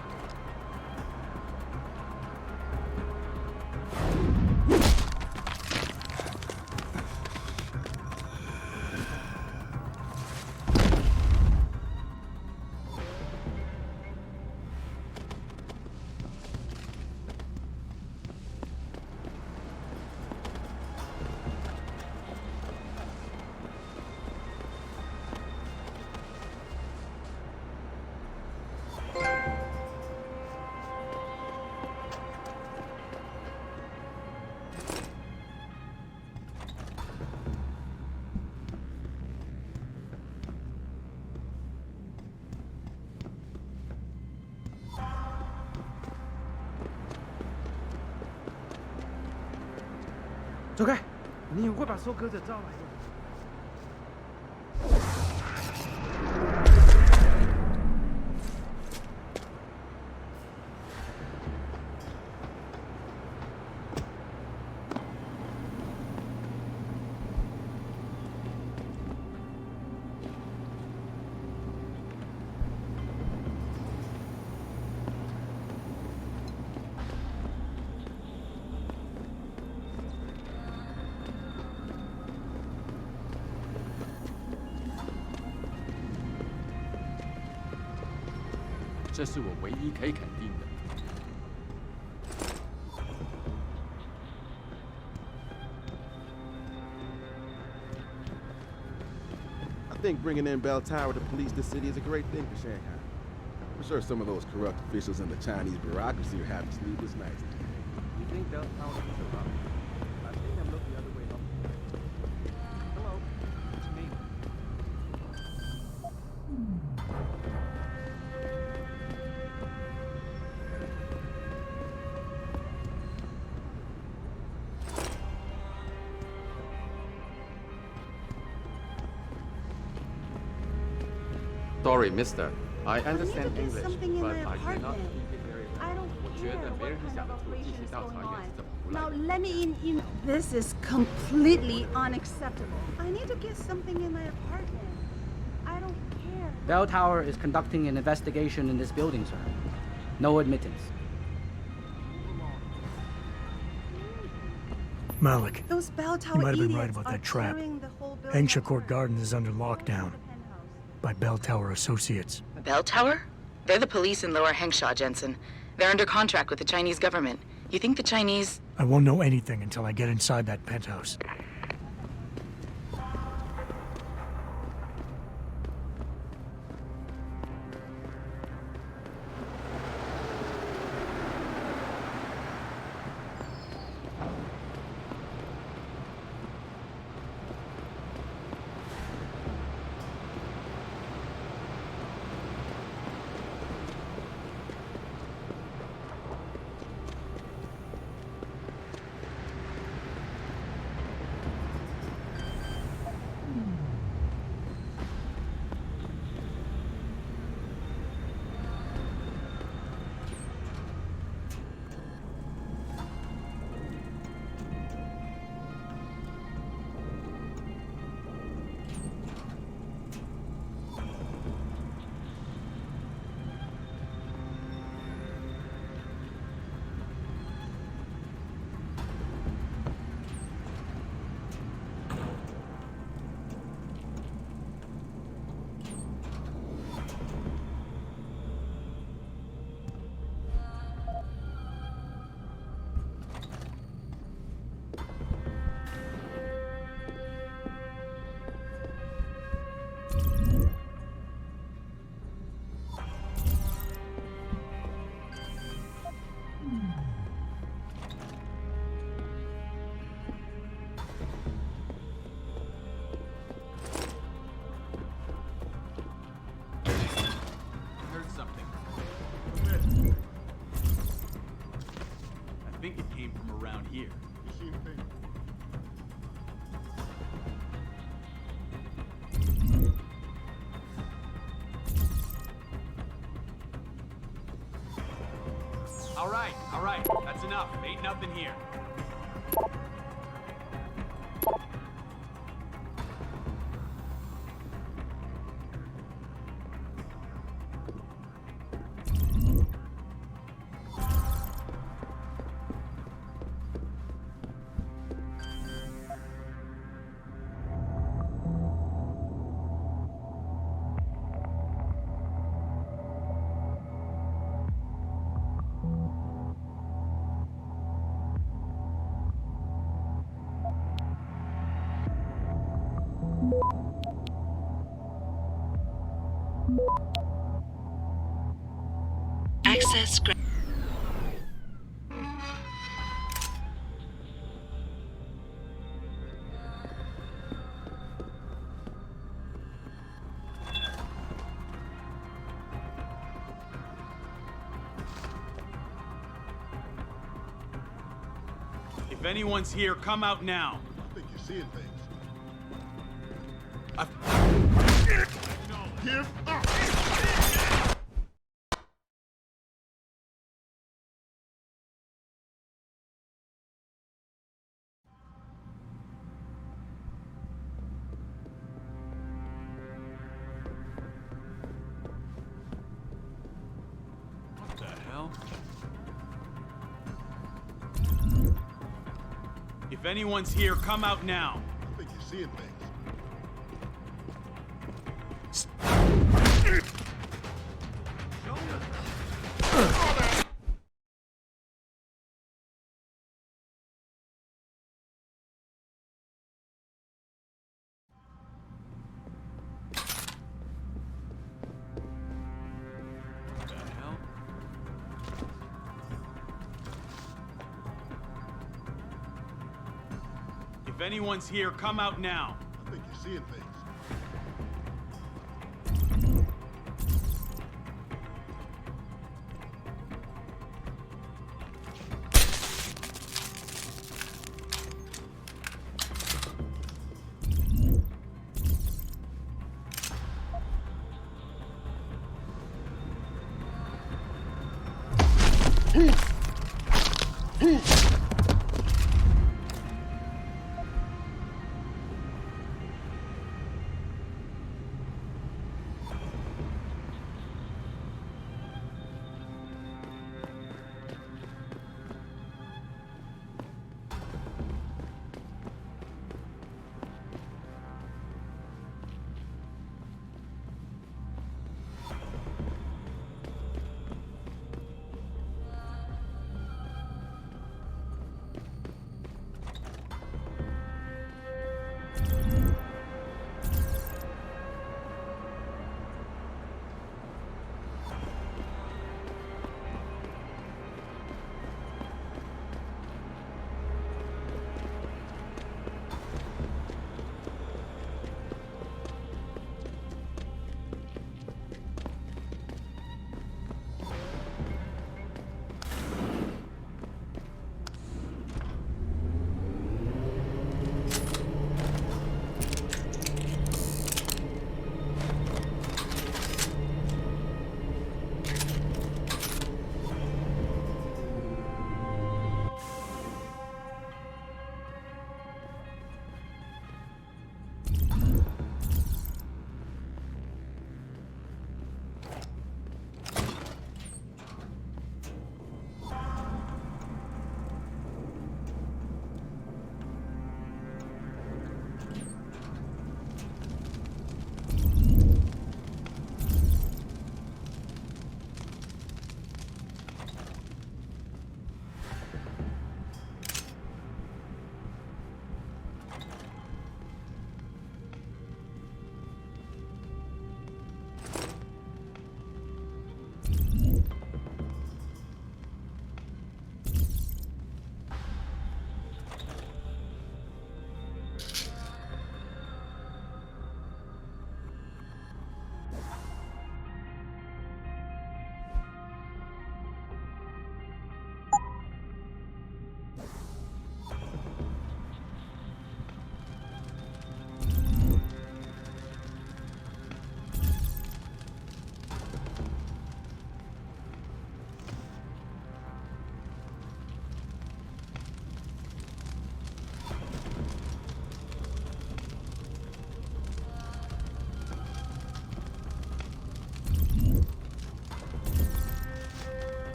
走开！你很会把收割者招来的。这是我唯一可以肯定的。 I think bringing in Bell Tower to police the city is a great thing for Shanghai. I'm sure some of those corrupt officials in the Chinese bureaucracy are having sleepless nights. You think Bell Tower is corrupt? I think I'm looking the other way up. Hello, it's me. Sorry, Mister. I understand I need to get English, something in but my I cannot apartment. speak it very well. I don't 我觉 care 得 what 别人 kind 想 of 得出进 operations 行调 going 查员 on. 是怎么胡来 Now 的。 let me in. This is completely unacceptable. I need to get something in my apartment. I don't care. Bell Tower is conducting an investigation in this building, sir. No admittance. Malik, Those Bell Tower you might have been right idiots about are that trap. tearing the whole building Hengsha Court apart. Garden is under lockdown by Bell Tower Associates. Bell Tower? They're the police in Lower Hengsha, Jensen. They're under contract with the Chinese government. You think the Chinese... I won't know anything until I get inside that penthouse. I think it came from around here. All right, that's enough. Ain't nothing here. Access granted. If anyone's here, come out now. I think you're seeing things. Give up! What the hell? If anyone's here, come out now. I think you're seeing things. Show us. If anyone's here, come out now. I think you're seeing things.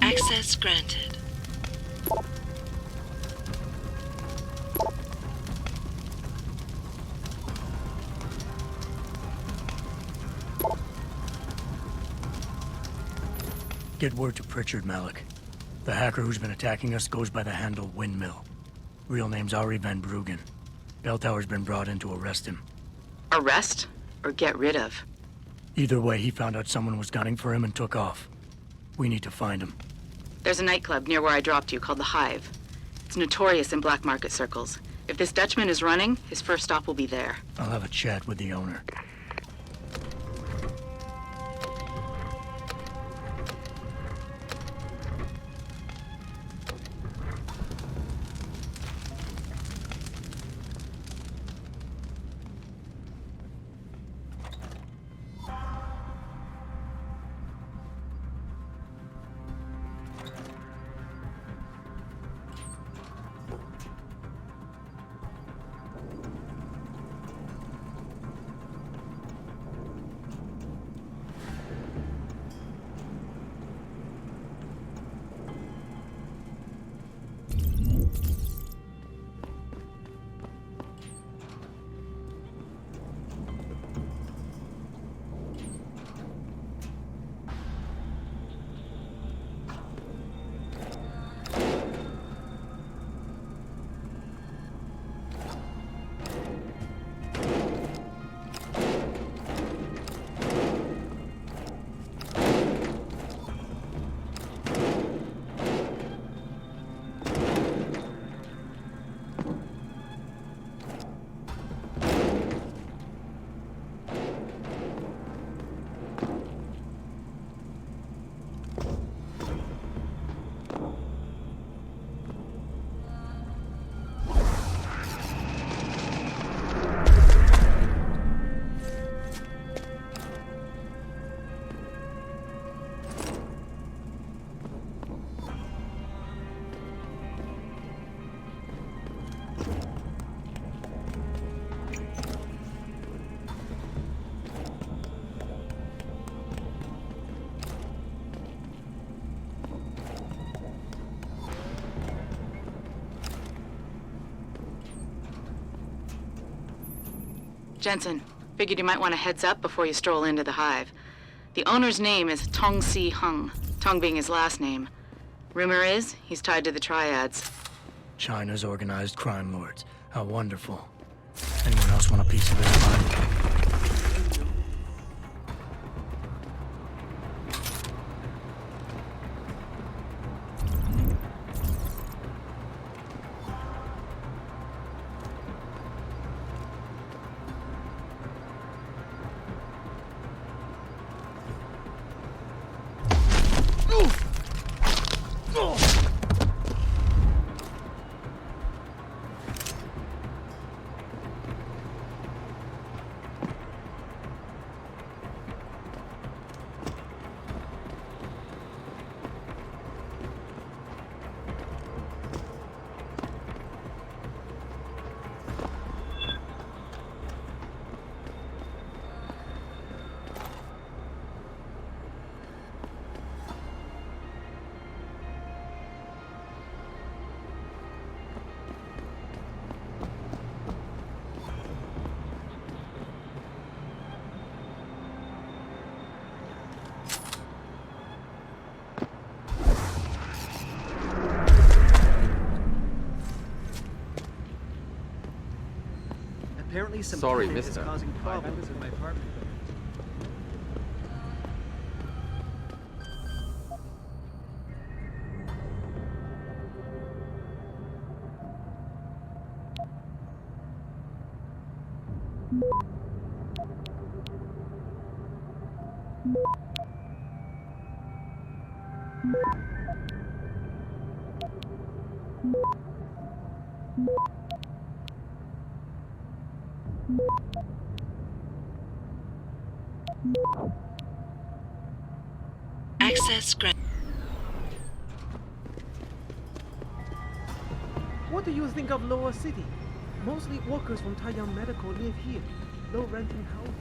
Access granted. Get word to Pritchard, Malik. The hacker who's been attacking us goes by the handle Windmill. Real name's Ari Van Bruggen. Bell Tower's been brought in to arrest him. Arrest? Or get rid of? Either way, he found out someone was gunning for him and took off. We need to find him. There's a nightclub near where I dropped you called the Hive. It's notorious in black market circles. If this Dutchman is running, his first stop will be there. I'll have a chat with the owner. Jensen, figured you might want a heads up before you stroll into the Hive. The owner's name is Tong Si Hung, Tong being his last name. Rumor is, he's tied to the Triads. China's organized crime lords. How wonderful. Anyone else want a piece of his pie? Apparently some Sorry, tenant is mister. causing problems in my apartment. Access granted. What do you think of Lower City? Mostly workers from Taiyang Medical live here. Low renting housing.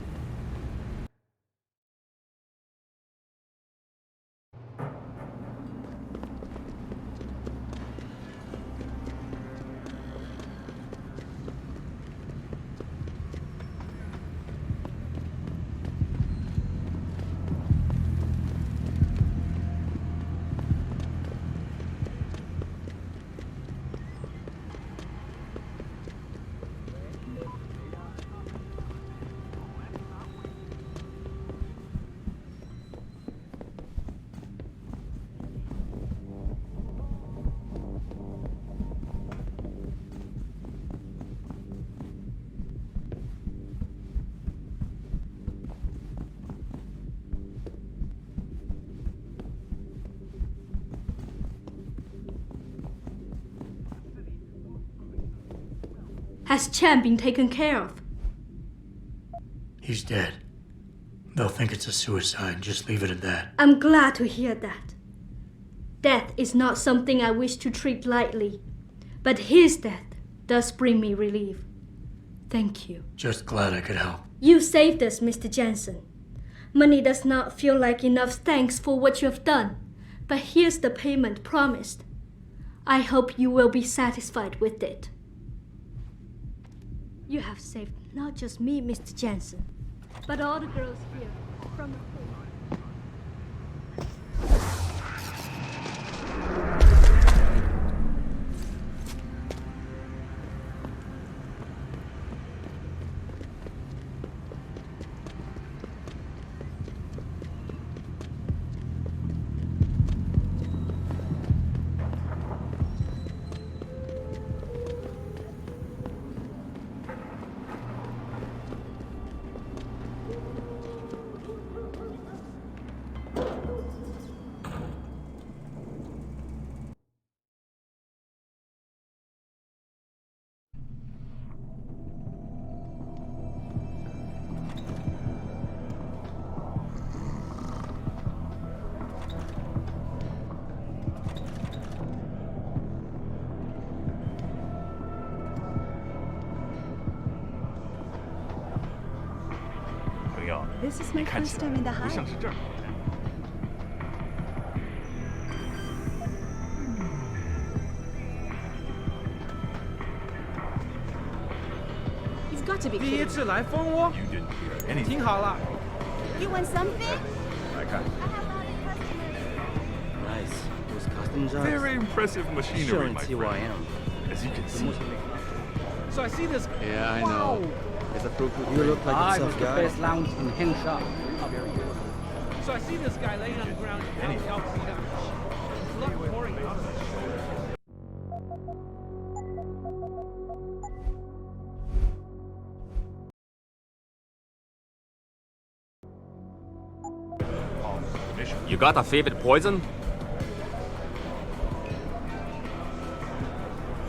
Has Chen been taken care of? He's dead. They'll think it's a suicide. Just leave it at that. I'm glad to hear that. Death is not something I wish to treat lightly, but his death does bring me relief. Thank you. Just glad I could help. You saved us, Mr. Jensen. Money does not feel like enough thanks for what you have done, but here's the payment promised. I hope you will be satisfied with it. You have saved not just me, Mr. Jensen, but all the girls here from the This is my first time in the hive. He's got to be 第一 kidding. 次来蜂窝，听好了。 You want something? 来看 Nice. Those custom jobs. Very impressive machinery, Showing my TYM. friend. As you can see. So I see this. Yeah, I know. It's a fruit. You look like a Hive tough is the guy. best lounge in Hengsha. So I see this guy laying on the ground. Blood pouring out of his shoulder. You got a favorite poison?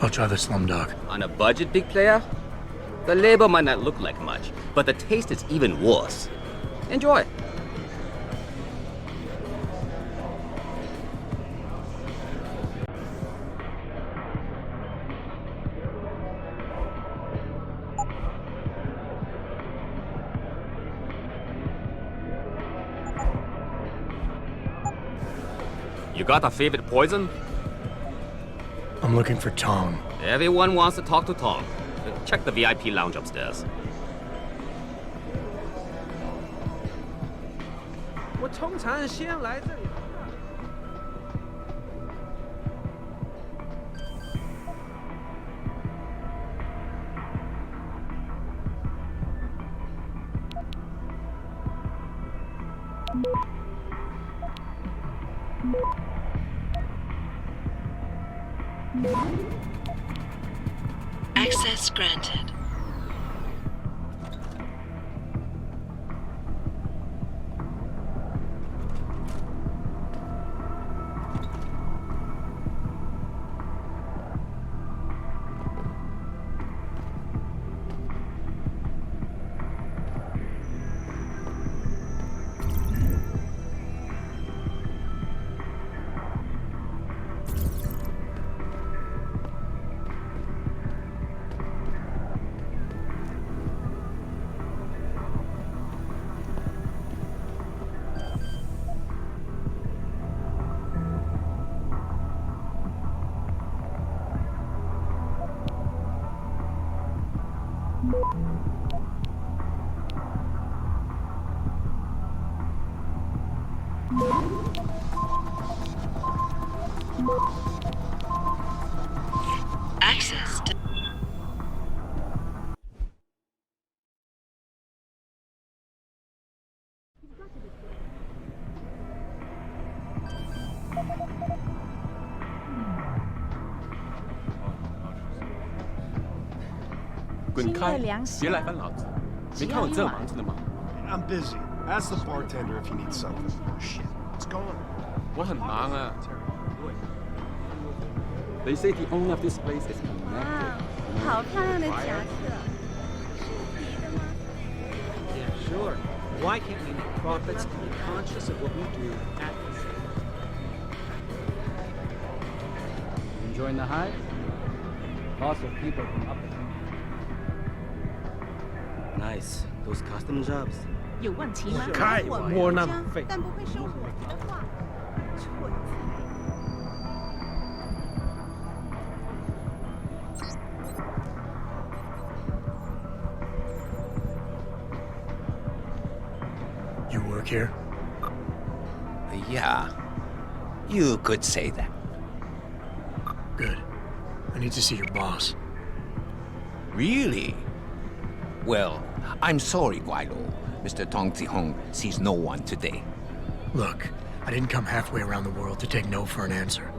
I'll try the Slumdog. On a budget, big player? The label might not look like much, but the taste is even worse. Enjoy. You got a favorite poison? I'm looking for Tong. Everyone wants to talk to Tom. Check the VIP lounge upstairs. 我通常先来这里。Access granted. Access to... I'm busy. Ask the bartender if he needs something. Oh, shit. What's going on? 我很忙啊。They say the owner of this place is connected. 好漂亮的夹克。 Yeah, sure. Why can't we make profits and be conscious of what we do at the same Enjoying the hike? Lots of people from up there. Nice. Those custom jobs. 有问题吗？开窝囊废。但不会说我的话。蠢材。 You work here? Yeah. You could say that. Good. I need to see your boss. Really? Well, I'm sorry, Guilo. Mr. Tong Zihong sees no one today. Look, I didn't come halfway around the world to take no for an answer.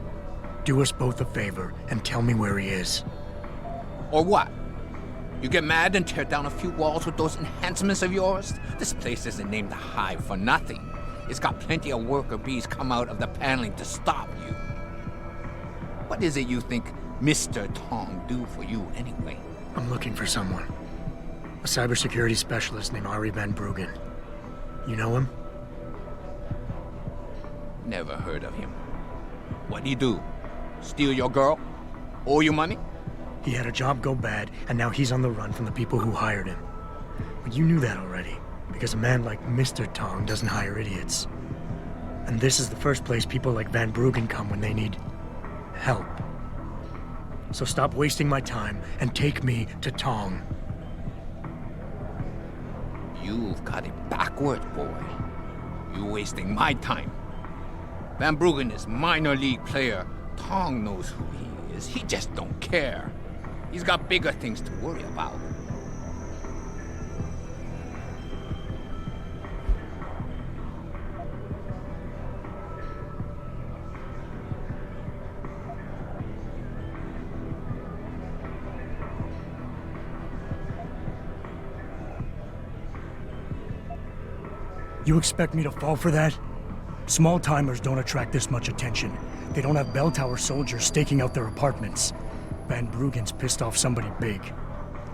Do us both a favor and tell me where he is. Or what? You get mad and tear down a few walls with those enhancements of yours? This place isn't named the Hive for nothing. It's got plenty of worker bees come out of the paneling to stop you. What is it you think Mr. Tong do for you anyway? I'm looking for someone. A cybersecurity specialist named Ari Van Bruggen. You know him? Never heard of him. What'd he do? Steal your girl? Owe you money? He had a job go bad, and now he's on the run from the people who hired him. But you knew that already, because a man like Mr. Tong doesn't hire idiots. And this is the first place people like Van Bruggen come when they need help. So stop wasting my time and take me to Tong. You've got it backwards, boy. You're wasting my time. Van Bruggen is minor league player. Tong knows who he is. He just don't care. He's got bigger things to worry about. You expect me to fall for that? Small-timers don't attract this much attention. They don't have bell tower soldiers staking out their apartments. Van Bruggen's pissed off somebody big.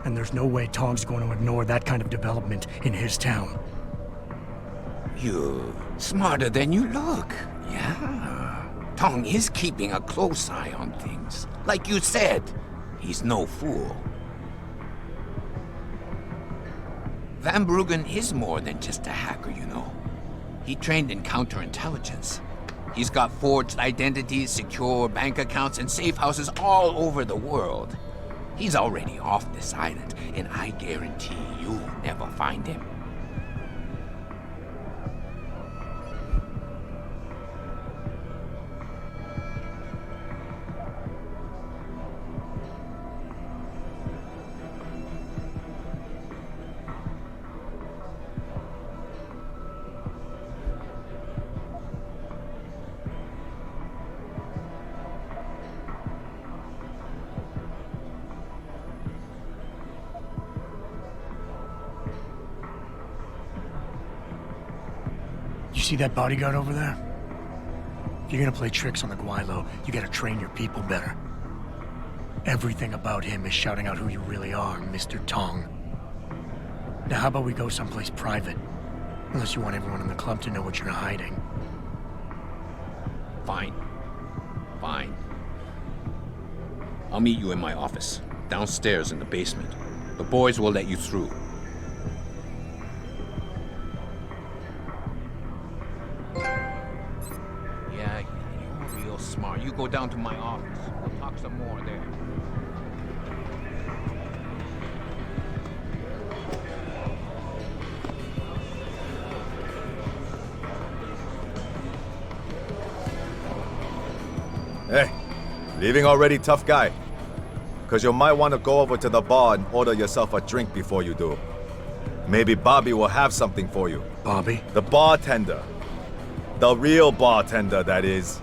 And there's no way Tong's going to ignore that kind of development in his town. You're smarter than you look. Yeah. Tong is keeping a close eye on things. Like you said, he's no fool. Van Bruggen is more than just a hacker, you know. He trained in counterintelligence. He's got forged identities, secure bank accounts, and safe houses all over the world. He's already off this island, and I guarantee you'll never find him. You see that bodyguard over there? If you're gonna play tricks on the Guilo, you gotta train your people better. Everything about him is shouting out who you really are, Mr. Tong. Now how about we go someplace private? Unless you want everyone in the club to know what you're hiding. Fine. Fine. I'll meet you in my office, downstairs in the basement. The boys will let you through. Yeah, you're real smart. You go down to my office. We'll talk some more there. Leaving already, tough guy? Because you might want to go over to the bar and order yourself a drink before you do. Maybe Bobby will have something for you. Bobby? The bartender. The real bartender, that is.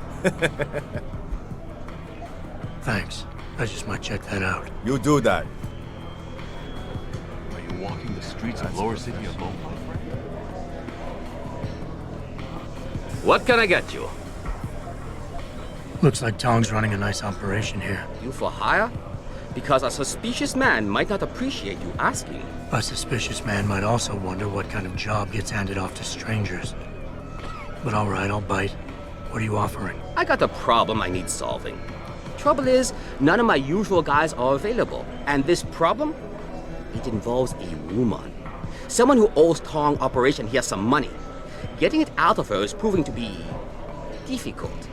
Thanks. I just might check that out. You do that. Are you walking the streets of Lower City alone? What can I get you? Looks like Tong's running a nice operation here. You for hire? Because a suspicious man might not appreciate you asking. A suspicious man might also wonder what kind of job gets handed off to strangers. But all right, I'll bite. What are you offering? I got a problem I need solving. Trouble is, none of my usual guys are available. And this problem? It involves a woman. Someone who owes Tong Operation here some money. Getting it out of her is proving to be difficult.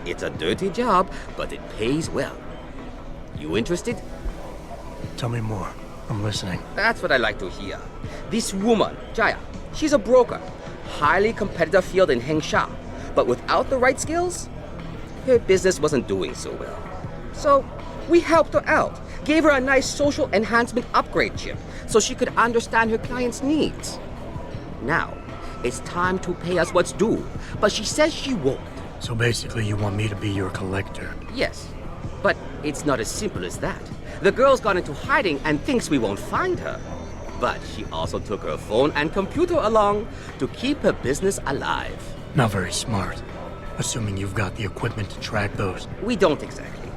It's a dirty job, but it pays well. You interested? Tell me more. I'm listening. That's what I like to hear. This woman, Jaya, she's a broker. Highly competitive field in Hengsha. But without the right skills, her business wasn't doing so well. So we helped her out. Gave her a nice social enhancement upgrade chip so she could understand her clients' needs. Now, it's time to pay us what's due, but she says she won't. So basically you want me to be your collector? Yes, but it's not as simple as that. The girl's gone into hiding and thinks we won't find her. But she also took her phone and computer along to keep her business alive. Not very smart. Assuming you've got the equipment to track those. We don't exactly.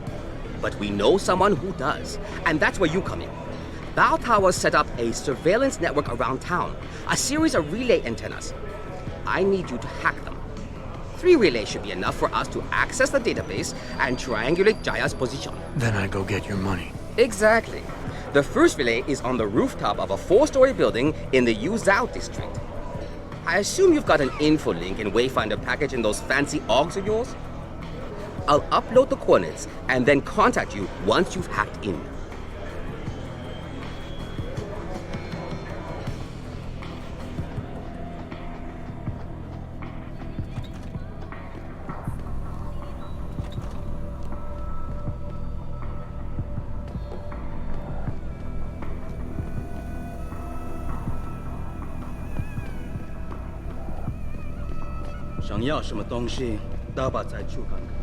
But we know someone who does. And that's where you come in. Bao Tower set up a surveillance network around town. A series of relay antennas. I need you to hack them. 3 relays should be enough for us to access the database and triangulate Jaya's position. Then I go get your money. Exactly. The first relay is on the rooftop of a 4-story building in the Yuzhou district. I assume you've got an info link and Wayfinder package in those fancy OGs of yours? I'll upload the coordinates and then contact you once you've hacked in.想要什么东西，大把再去看看。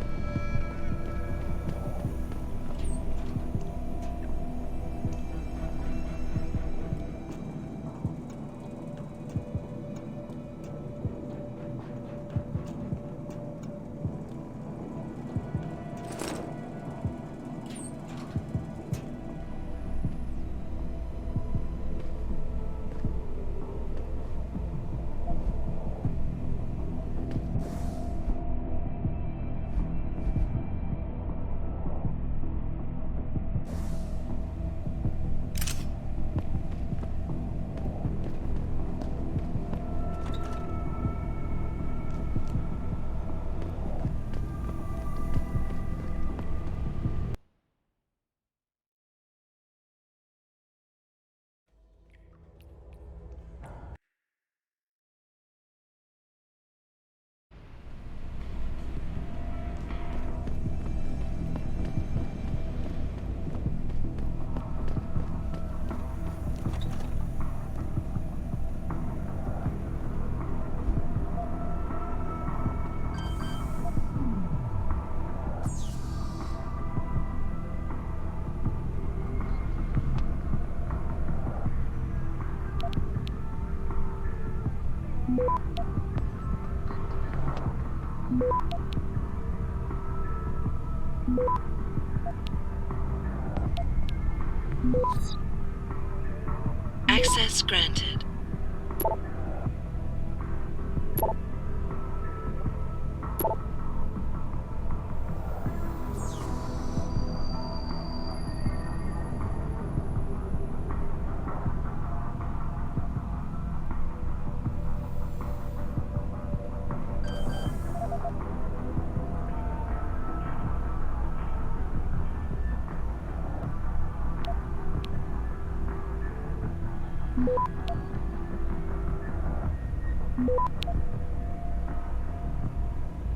Access granted.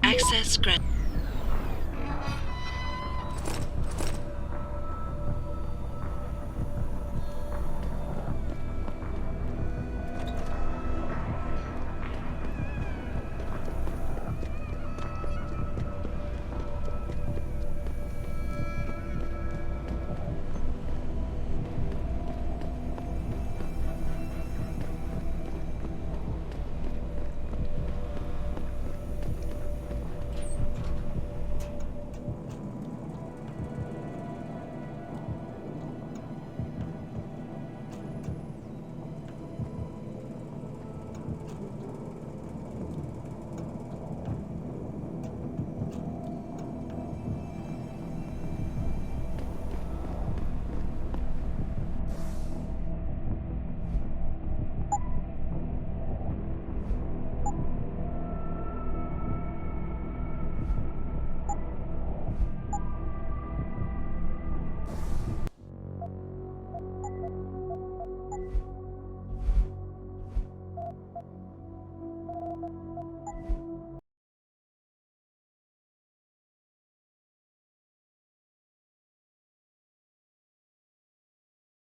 Access granted.